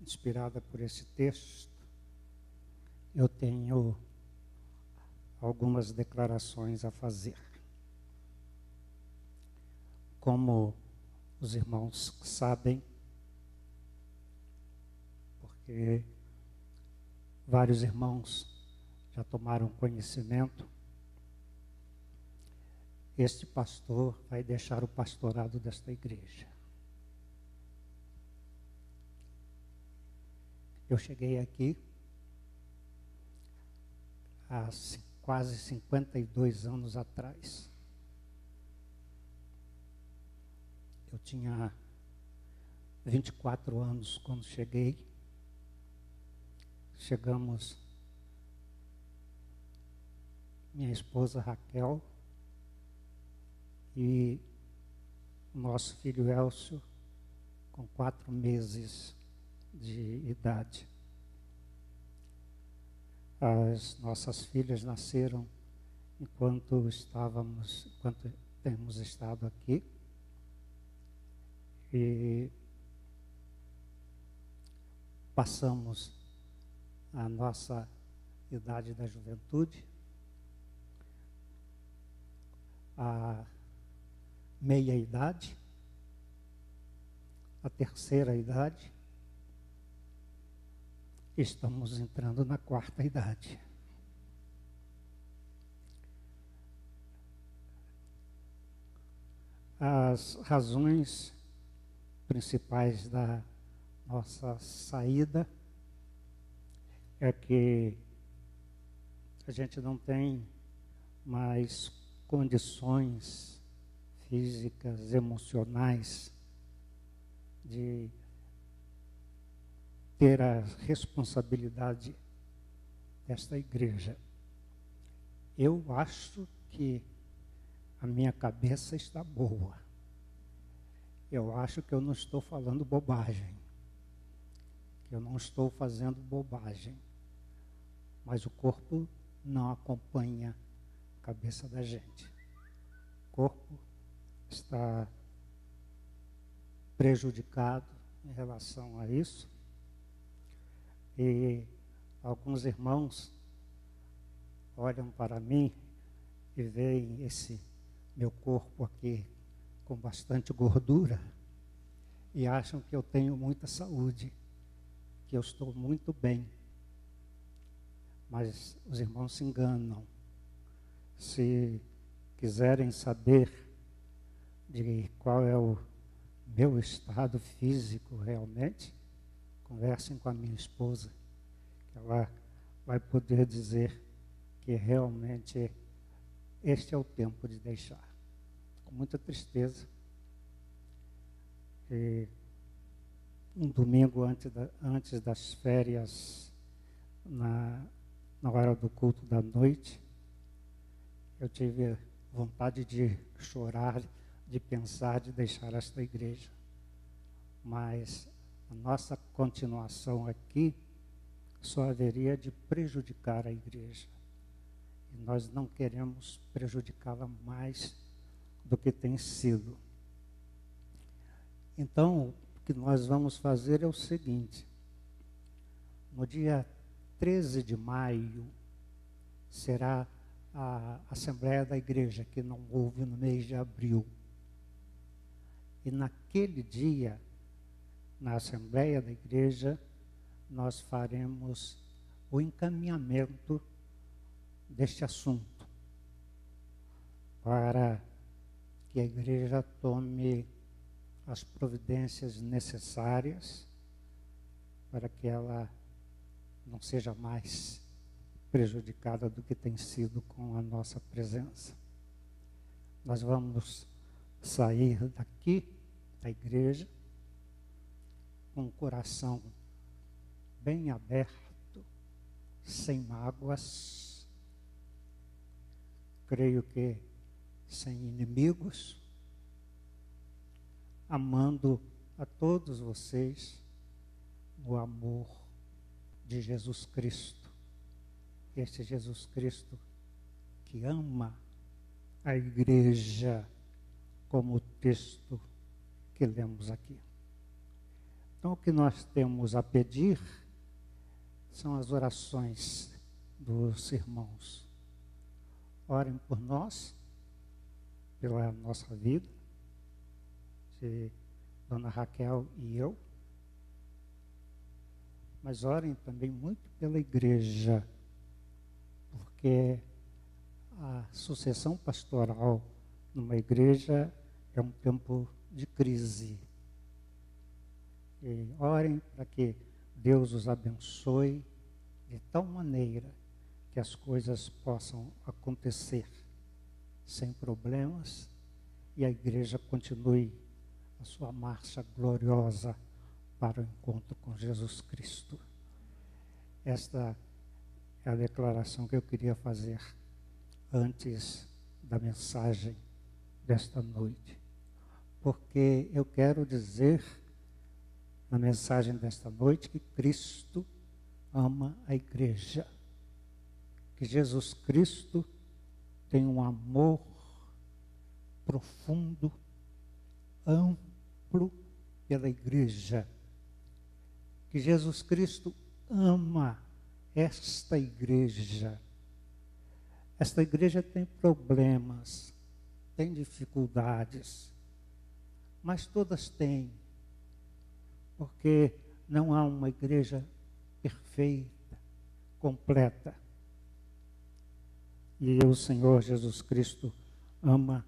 inspirada por esse texto, eu tenho algumas declarações a fazer. Como os irmãos sabem, porque vários irmãos já tomaram conhecimento, este pastor vai deixar o pastorado desta igreja. Eu cheguei aqui há quase 52 anos atrás. Eu tinha 24 anos quando cheguei. Chegamos, minha esposa Raquel e nosso filho Elcio, com 4 meses de idade. As nossas filhas nasceram enquanto temos estado aqui. E passamos a nossa idade da juventude, a meia-idade, a terceira idade, estamos entrando na 4ª idade. As razões principais da nossa saída é que a gente não tem mais condições físicas, emocionais de ter a responsabilidade desta igreja. Eu acho que a minha cabeça está boa. Eu acho que eu não estou falando bobagem, que eu não estou fazendo bobagem, mas o corpo não acompanha a cabeça da gente. O corpo está prejudicado em relação a isso. E alguns irmãos olham para mim e veem esse meu corpo aqui com bastante gordura e acham que eu tenho muita saúde, que eu estou muito bem. Mas os irmãos se enganam. Se quiserem saber de qual é o meu estado físico realmente, conversem com a minha esposa, que ela vai poder dizer que realmente este é o tempo de deixar. Com muita tristeza. E um domingo antes das férias, na hora do culto da noite, eu tive vontade de chorar, de pensar, de deixar esta igreja. Mas a nossa continuação aqui só haveria de prejudicar a igreja. E nós não queremos prejudicá-la mais do que tem sido. Então, o que nós vamos fazer é o seguinte: no dia 13 de maio será a Assembleia da Igreja, que não houve no mês de abril. E naquele dia, na Assembleia da Igreja, nós faremos o encaminhamento deste assunto, para que a igreja tome as providências necessárias para que ela não seja mais prejudicada do que tem sido com a nossa presença. Nós vamos sair daqui, da igreja, com o coração bem aberto, sem mágoas, creio que sem inimigos, amando a todos vocês no amor de Jesus Cristo. Este Jesus Cristo que ama a igreja, como o texto que lemos aqui. Então, o que nós temos a pedir são as orações dos irmãos. Orem por nós, pela nossa vida, de Dona Raquel e eu, mas orem também muito pela igreja, porque a sucessão pastoral numa igreja é um tempo de crise. E orem para que Deus os abençoe de tal maneira que as coisas possam acontecer sem problemas e a igreja continue a sua marcha gloriosa para o encontro com Jesus Cristo. Esta é a declaração que eu queria fazer antes da mensagem desta noite, porque eu quero dizer na mensagem desta noite que Cristo ama a igreja, que Jesus Cristo tem um amor profundo, amplo pela igreja, que Jesus Cristo ama esta igreja. Esta igreja tem problemas, tem dificuldades, mas todas têm, porque não há uma igreja perfeita, completa. E o Senhor Jesus Cristo ama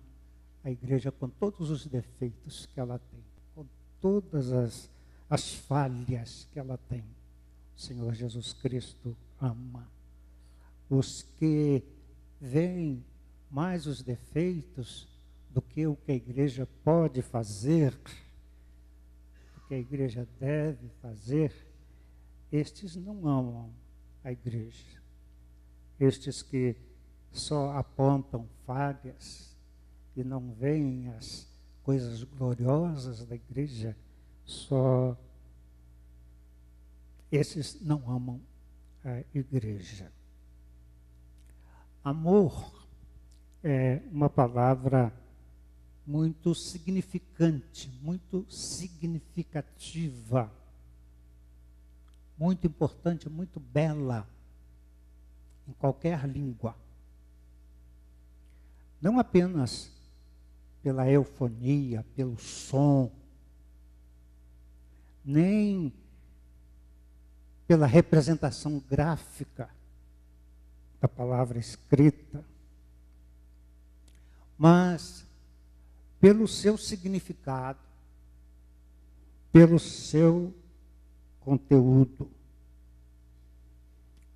a igreja com todos os defeitos que ela tem, com todas as falhas que ela tem. O Senhor Jesus Cristo ama. Os que veem mais os defeitos do que o que a igreja pode fazer, o que a igreja deve fazer, estes não amam a igreja. Estes que só apontam falhas e não veem as coisas gloriosas da igreja, esses não amam a igreja. Amor é uma palavra muito significante, muito significativa, muito importante, muito bela em qualquer língua. Não apenas pela eufonia, pelo som, nem pela representação gráfica da palavra escrita, mas pelo seu significado, pelo seu conteúdo.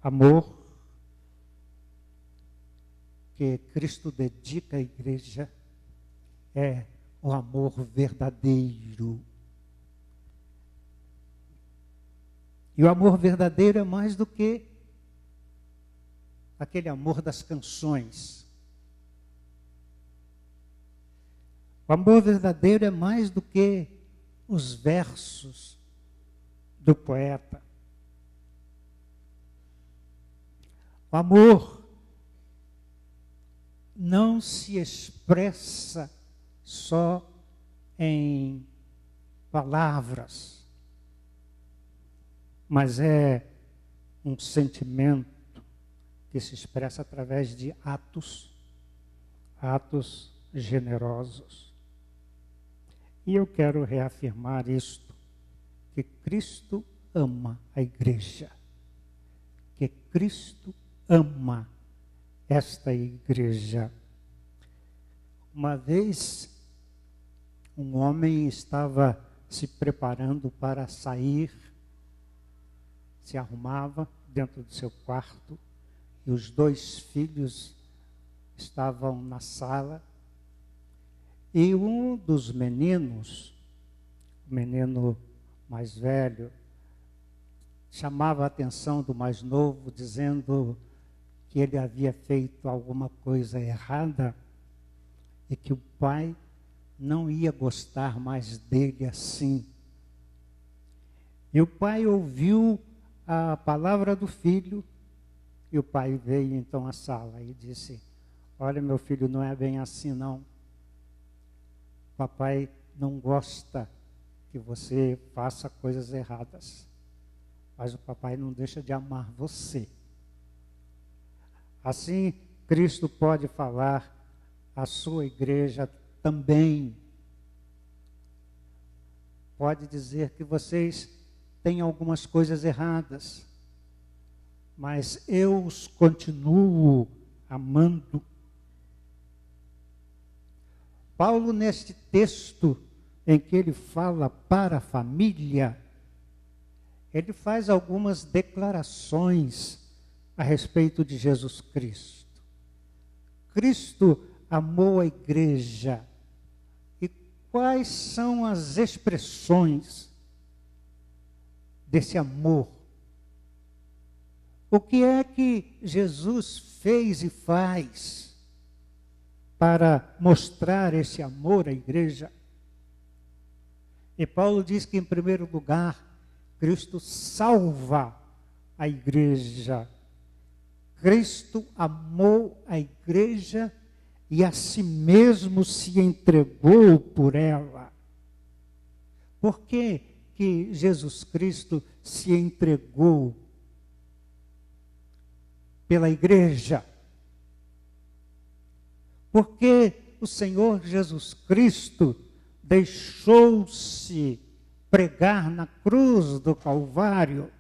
Amor que Cristo dedica à igreja é o amor verdadeiro. E o amor verdadeiro é mais do que aquele amor das canções. O amor verdadeiro é mais do que os versos do poeta. O amor não se expressa só em palavras, mas é um sentimento que se expressa através de atos generosos. E eu quero reafirmar isto, que Cristo ama a igreja, que Cristo ama esta igreja. Uma vez, um homem estava se preparando para sair, se arrumava dentro do seu quarto, e os 2 filhos estavam na sala, e um dos meninos, o menino mais velho, chamava a atenção do mais novo, dizendo que ele havia feito alguma coisa errada e que o pai não ia gostar mais dele assim. E o pai ouviu a palavra do filho, e o pai veio então à sala e disse: olha, meu filho, não é bem assim não. Papai não gosta que você faça coisas erradas, mas o papai não deixa de amar você. Assim, Cristo pode falar à sua igreja também. Pode dizer que vocês têm algumas coisas erradas, mas eu os continuo amando. Paulo, neste texto em que ele fala para a família, ele faz algumas declarações a respeito de Jesus Cristo. Cristo amou a igreja. E quais são as expressões desse amor? O que é que Jesus fez e faz para mostrar esse amor à igreja? E Paulo diz que, em primeiro lugar, Cristo salva a igreja. Cristo amou a igreja e a si mesmo se entregou por ela. Por que que Jesus Cristo se entregou pela igreja? Porque o Senhor Jesus Cristo deixou-se pregar na cruz do Calvário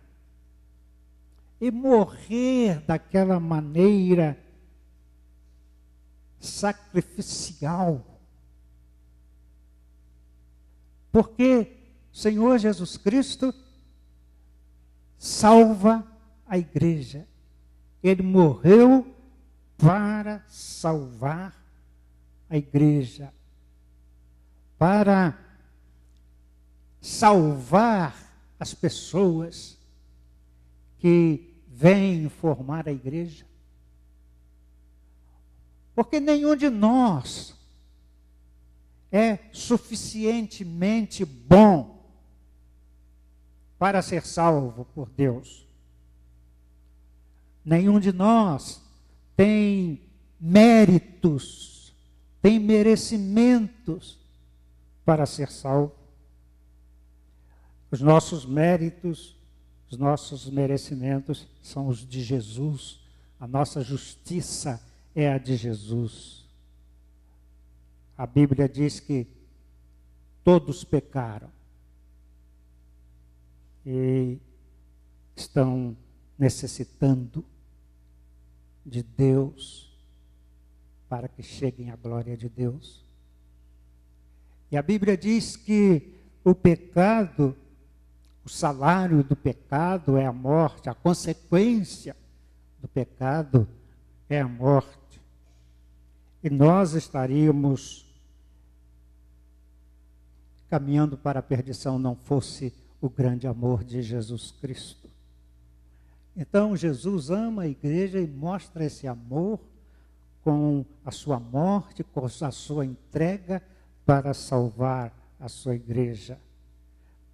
e morrer daquela maneira sacrificial. Porque o Senhor Jesus Cristo salva a igreja. Ele morreu para salvar a igreja, para salvar as pessoas que vêm formar a igreja. Porque nenhum de nós é suficientemente bom para ser salvo por Deus. Nenhum de nós tem méritos tem merecimentos para ser salvo. Os nossos méritos, os nossos merecimentos são os de Jesus. A nossa justiça é a de Jesus. A Bíblia diz que todos pecaram e estão necessitando de Deus para que cheguem à glória de Deus. E a Bíblia diz que o pecado, o salário do pecado é a morte, a consequência do pecado é a morte. E nós estaríamos caminhando para a perdição, não fosse o grande amor de Jesus Cristo. Então, Jesus ama a igreja e mostra esse amor com a sua morte, com a sua entrega para salvar a sua igreja.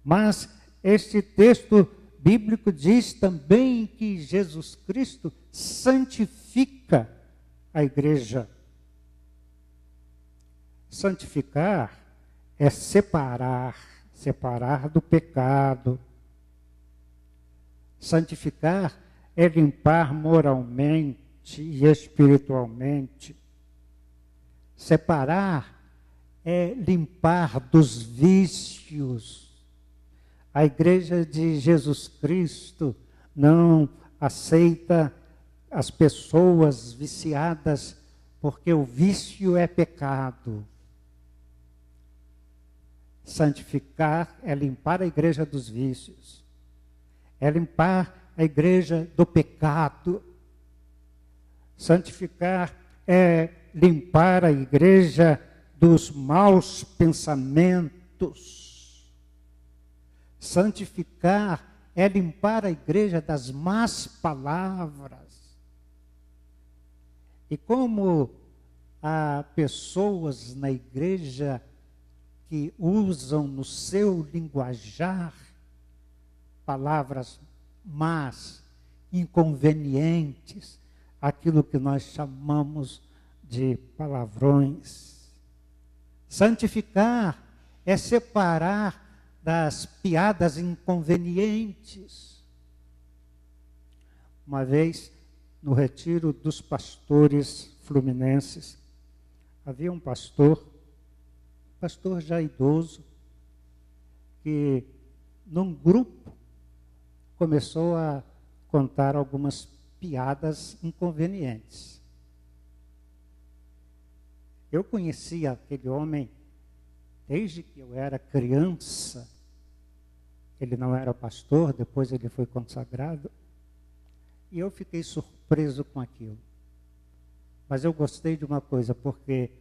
Mas este texto bíblico diz também que Jesus Cristo santifica a igreja. Santificar é separar do pecado. Santificar é limpar moralmente e espiritualmente. Separar é limpar dos vícios. A igreja de Jesus Cristo não aceita as pessoas viciadas, porque o vício é pecado. Santificar é limpar a igreja dos vícios, é limpar a igreja do pecado. Santificar é limpar a igreja dos maus pensamentos. Santificar é limpar a igreja das más palavras. E como há pessoas na igreja que usam no seu linguajar palavras más, inconvenientes, aquilo que nós chamamos de palavrões. Santificar é separar das piadas inconvenientes. Uma vez, no retiro dos pastores fluminenses, havia um pastor já idoso, que num grupo começou a contar algumas piadas inconvenientes. Eu conhecia aquele homem desde que eu era criança. Ele não era pastor, depois ele foi consagrado. E eu fiquei surpreso com aquilo. Mas eu gostei de uma coisa, porque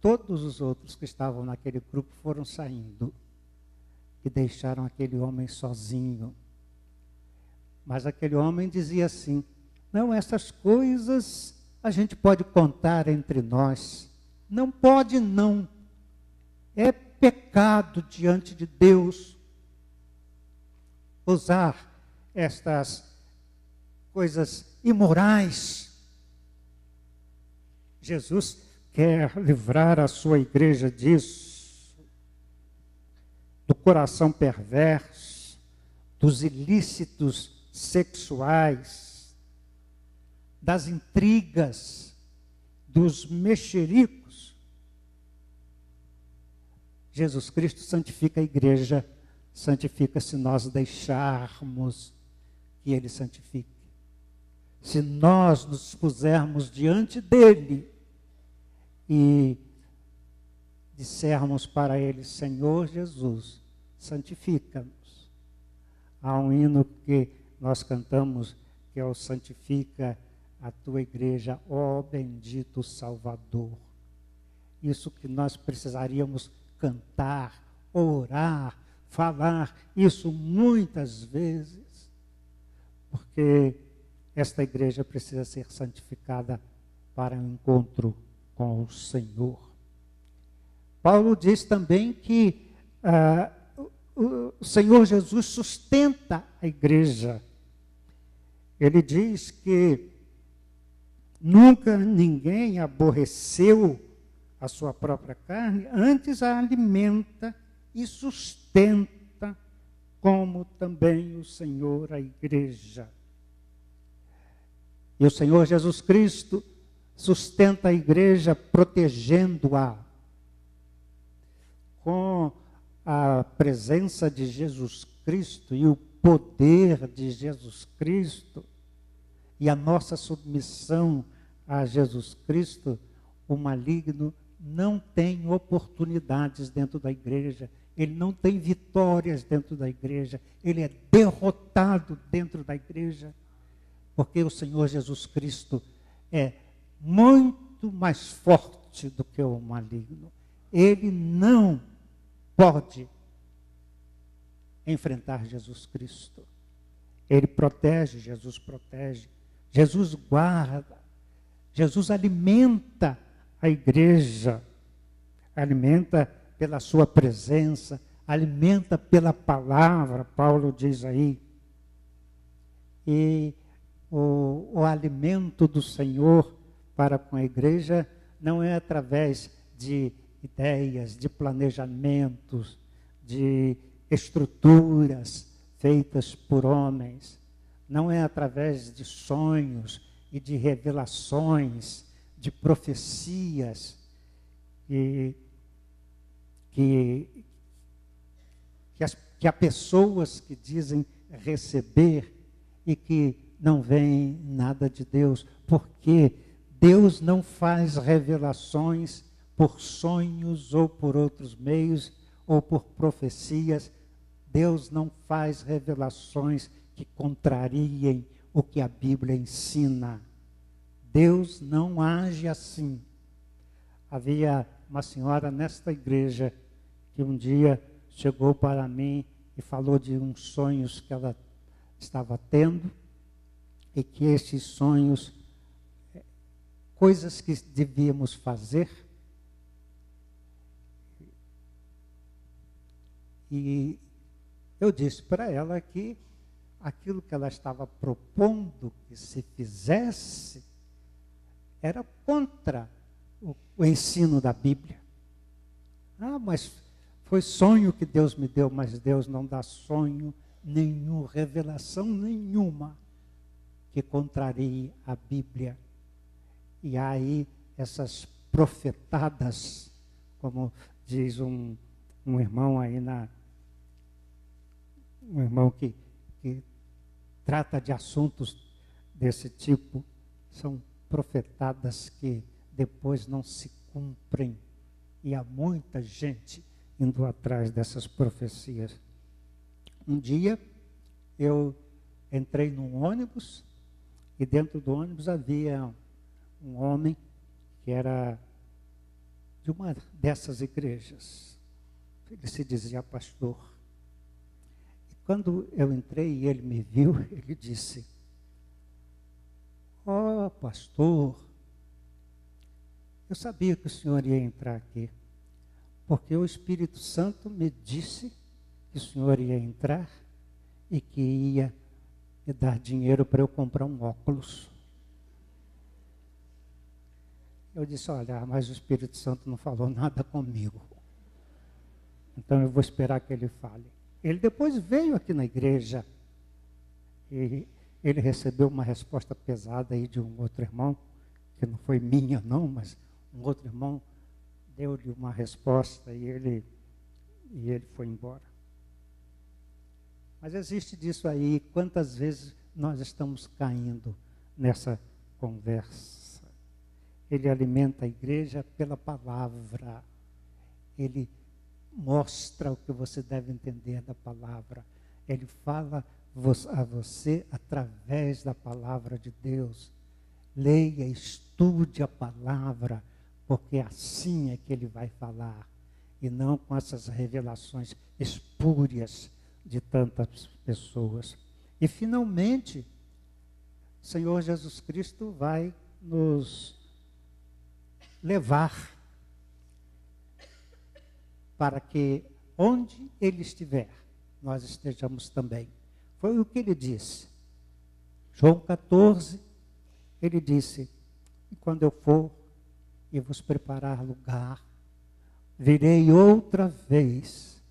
todos os outros que estavam naquele grupo foram saindo e deixaram aquele homem sozinho. Mas aquele homem dizia assim: não, essas coisas a gente pode contar entre nós. Não pode, não. É pecado diante de Deus usar estas coisas imorais. Jesus quer livrar a sua igreja disso, do coração perverso, dos ilícitos sexuais, das intrigas, dos mexericos. Jesus Cristo santifica a igreja, santifica se nós deixarmos que Ele santifique. Se nós nos pusermos diante dEle e dissermos para Ele: Senhor Jesus, santifica-nos. Há um hino que nós cantamos, que é o Santifica a Tua Igreja, ó bendito Salvador. Isso que nós precisaríamos cantar, orar, falar, isso muitas vezes, porque esta igreja precisa ser santificada para um encontro com o Senhor. Paulo diz também que o Senhor Jesus sustenta a igreja. Ele diz que nunca ninguém aborreceu a sua própria carne, antes a alimenta e sustenta, como também o Senhor a igreja. E o Senhor Jesus Cristo sustenta a igreja protegendo-a com a presença de Jesus Cristo e o poder de Jesus Cristo e a nossa submissão a Jesus Cristo. O maligno não tem oportunidades dentro da igreja, ele não tem vitórias dentro da igreja, ele é derrotado dentro da igreja, porque o Senhor Jesus Cristo é muito mais forte do que o maligno. Ele não pode enfrentar Jesus Cristo. Ele protege, Jesus protege, Jesus guarda, Jesus alimenta a igreja, alimenta pela sua presença, alimenta pela palavra, Paulo diz aí. E o alimento do Senhor para com a igreja não é através de ideias, de planejamentos, de estruturas feitas por homens, não é através de sonhos e de revelações, de profecias que há pessoas que dizem receber e que não veem nada de Deus, porque Deus não faz revelações por sonhos ou por outros meios ou por profecias. Deus não faz revelações que contrariem o que a Bíblia ensina. Deus não age assim. Havia uma senhora nesta igreja que um dia chegou para mim e falou de uns sonhos que ela estava tendo e que esses sonhos, coisas que devíamos fazer, e eu disse para ela que aquilo que ela estava propondo que se fizesse era contra o ensino da Bíblia. Ah, mas foi sonho que Deus me deu, mas Deus não dá sonho nenhum, revelação nenhuma que contrarie a Bíblia. E aí essas profetadas, como diz um irmão aí um irmão que trata de assuntos desse tipo, são profetadas que depois não se cumprem. E há muita gente indo atrás dessas profecias. Um dia eu entrei num ônibus e dentro do ônibus havia um homem que era de uma dessas igrejas. Ele se dizia pastor. E quando eu entrei e ele me viu, ele disse: "Ó, pastor, eu sabia que o senhor ia entrar aqui, porque o Espírito Santo me disse que o senhor ia entrar e que ia me dar dinheiro para eu comprar um óculos." Eu disse: "Olha, mas o Espírito Santo não falou nada comigo, então eu vou esperar que ele fale." Ele depois veio aqui na igreja e ele recebeu uma resposta pesada aí de um outro irmão, que não foi minha não, mas um outro irmão deu-lhe uma resposta e ele foi embora. Mas existe disso aí. Quantas vezes nós estamos caindo nessa conversa? Ele alimenta a igreja pela palavra. Ele mostra o que você deve entender da palavra. Ele fala a você através da palavra de Deus. Leia, estude a palavra, porque assim é que ele vai falar, e não com essas revelações espúrias de tantas pessoas. E finalmente, o Senhor Jesus Cristo vai nos levar para que onde ele estiver, nós estejamos também. Foi o que ele disse. João 14, ele disse: "E quando eu for e vos preparar lugar. Virei outra vez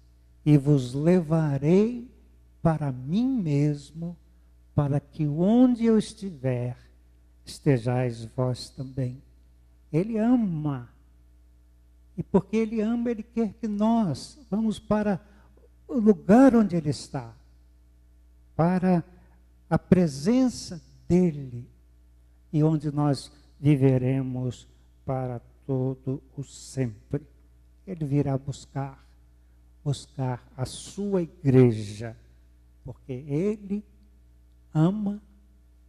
e vos levarei para mim mesmo, para que onde eu estiver, estejais vós também. Ele ama. E porque Ele ama, Ele quer que nós vamos para o lugar onde Ele está, para a presença dEle, e onde nós viveremos para todo o sempre. Ele virá buscar a sua igreja, porque Ele ama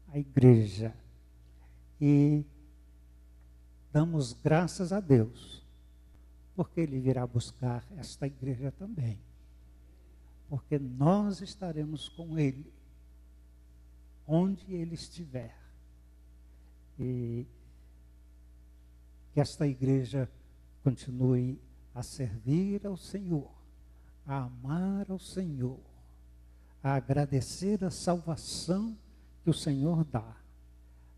a igreja. E damos graças a Deus, porque Ele virá buscar esta igreja também. Porque nós estaremos com Ele, onde Ele estiver. E que esta igreja continue a servir ao Senhor, a amar ao Senhor, a agradecer a salvação que o Senhor dá,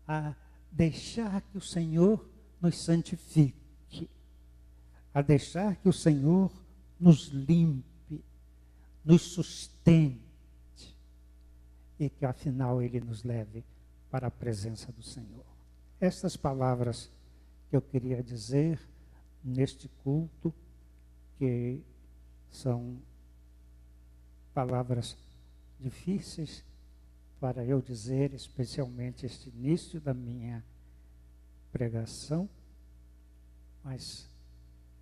a deixar que o Senhor nos santifique, a deixar que o Senhor nos limpe, nos sustente, e que afinal Ele nos leve para a presença do Senhor. Estas palavras que eu queria dizer neste culto, que são palavras difíceis para eu dizer, especialmente este início da minha pregação, mas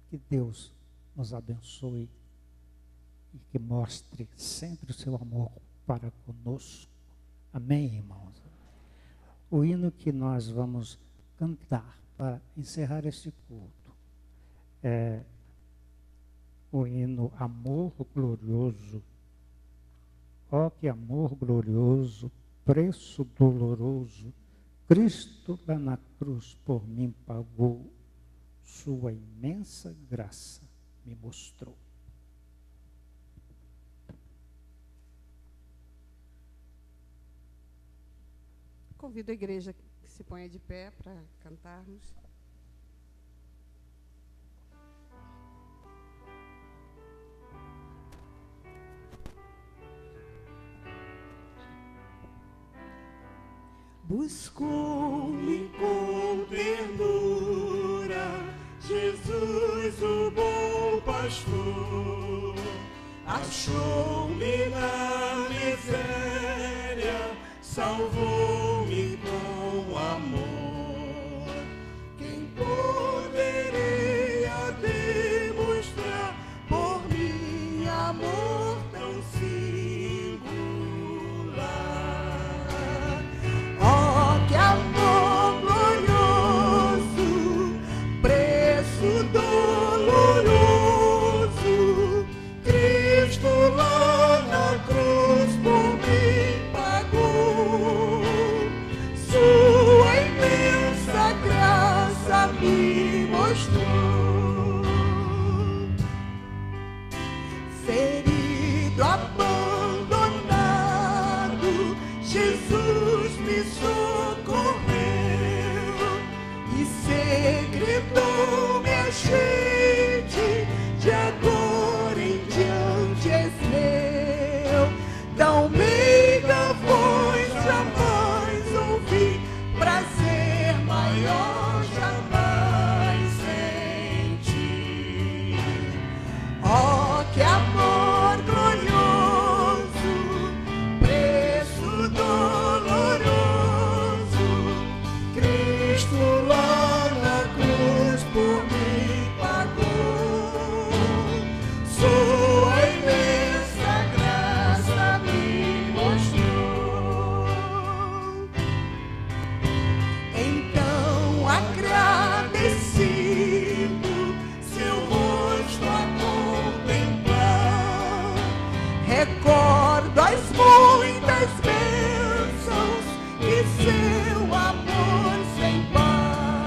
que Deus nos abençoe e que mostre sempre o seu amor para conosco. Amém, irmãos? O hino que nós vamos cantar para encerrar este culto é o hino Amor Glorioso. Ó que amor glorioso, preço doloroso, Cristo lá na cruz por mim pagou, sua imensa graça me mostrou. Convido a igreja que se ponha de pé para cantarmos. Buscou-me com ternura, Jesus o bom pastor, achou-me na miséria, salvou-me com amor. Quem poderia demonstrar por mim amor tão singular? Oh, que amor glorioso, preço doloroso, Cristo lá na cruz por mim pagou, sua imensa graça me mostrou. Ferido, abandonado, Jesus me socorreu e segredou minha gente, de agora em diante és meu. Tão meiga voz jamais ouvi, prazer maior jamais senti. Oh, que amor glorioso, preço doloroso, Cristo lá na cruz por mim pagou, sua imensa graça me mostrou. Então agradecido, seu rosto a contemplar, recordo as muitas bênçãos e seu amor sem par.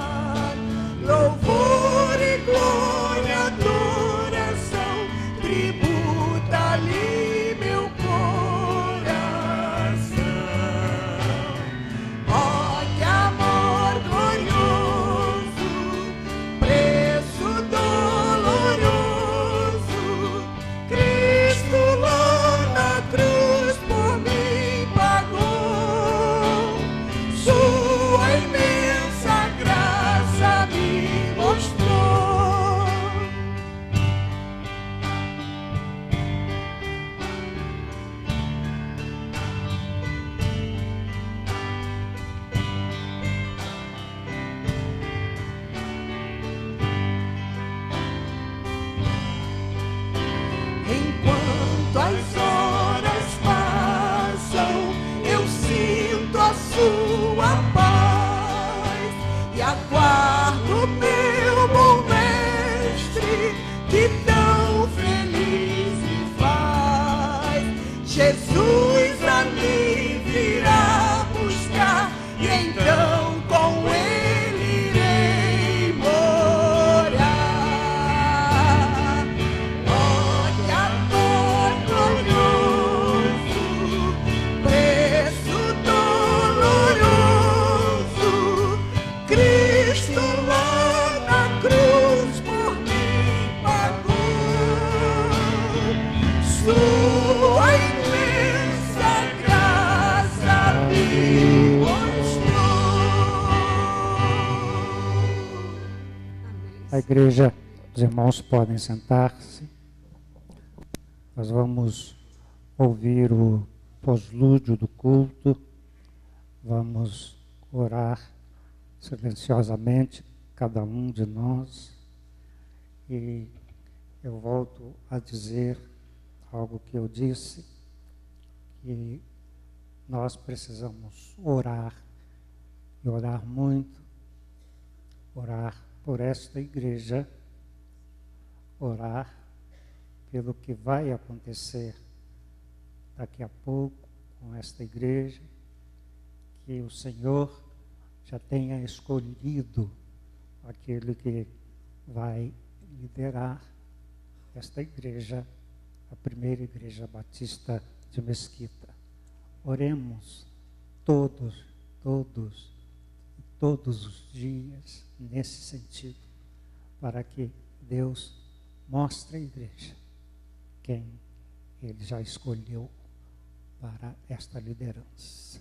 e aguardo meu bom mestre, que tão feliz me faz. Jesus a mim virá buscar, e então com ele irei morar. Olha a dor glorioso, preço doloroso, Cristo lá na cruz por mim pagou. Sua imensa graça me mostrou. A igreja, os irmãos podem sentar-se. Nós vamos ouvir o pós-lúdio do culto. Vamos orar silenciosamente, cada um de nós. E eu volto a dizer algo que eu disse, que nós precisamos orar, e orar muito, orar por esta igreja, orar pelo que vai acontecer daqui a pouco com esta igreja, que o Senhor já tenha escolhido aquele que vai liderar esta igreja, a primeira igreja batista de Mesquita. Oremos todos os dias nesse sentido, para que Deus mostre à igreja quem Ele já escolheu para esta liderança.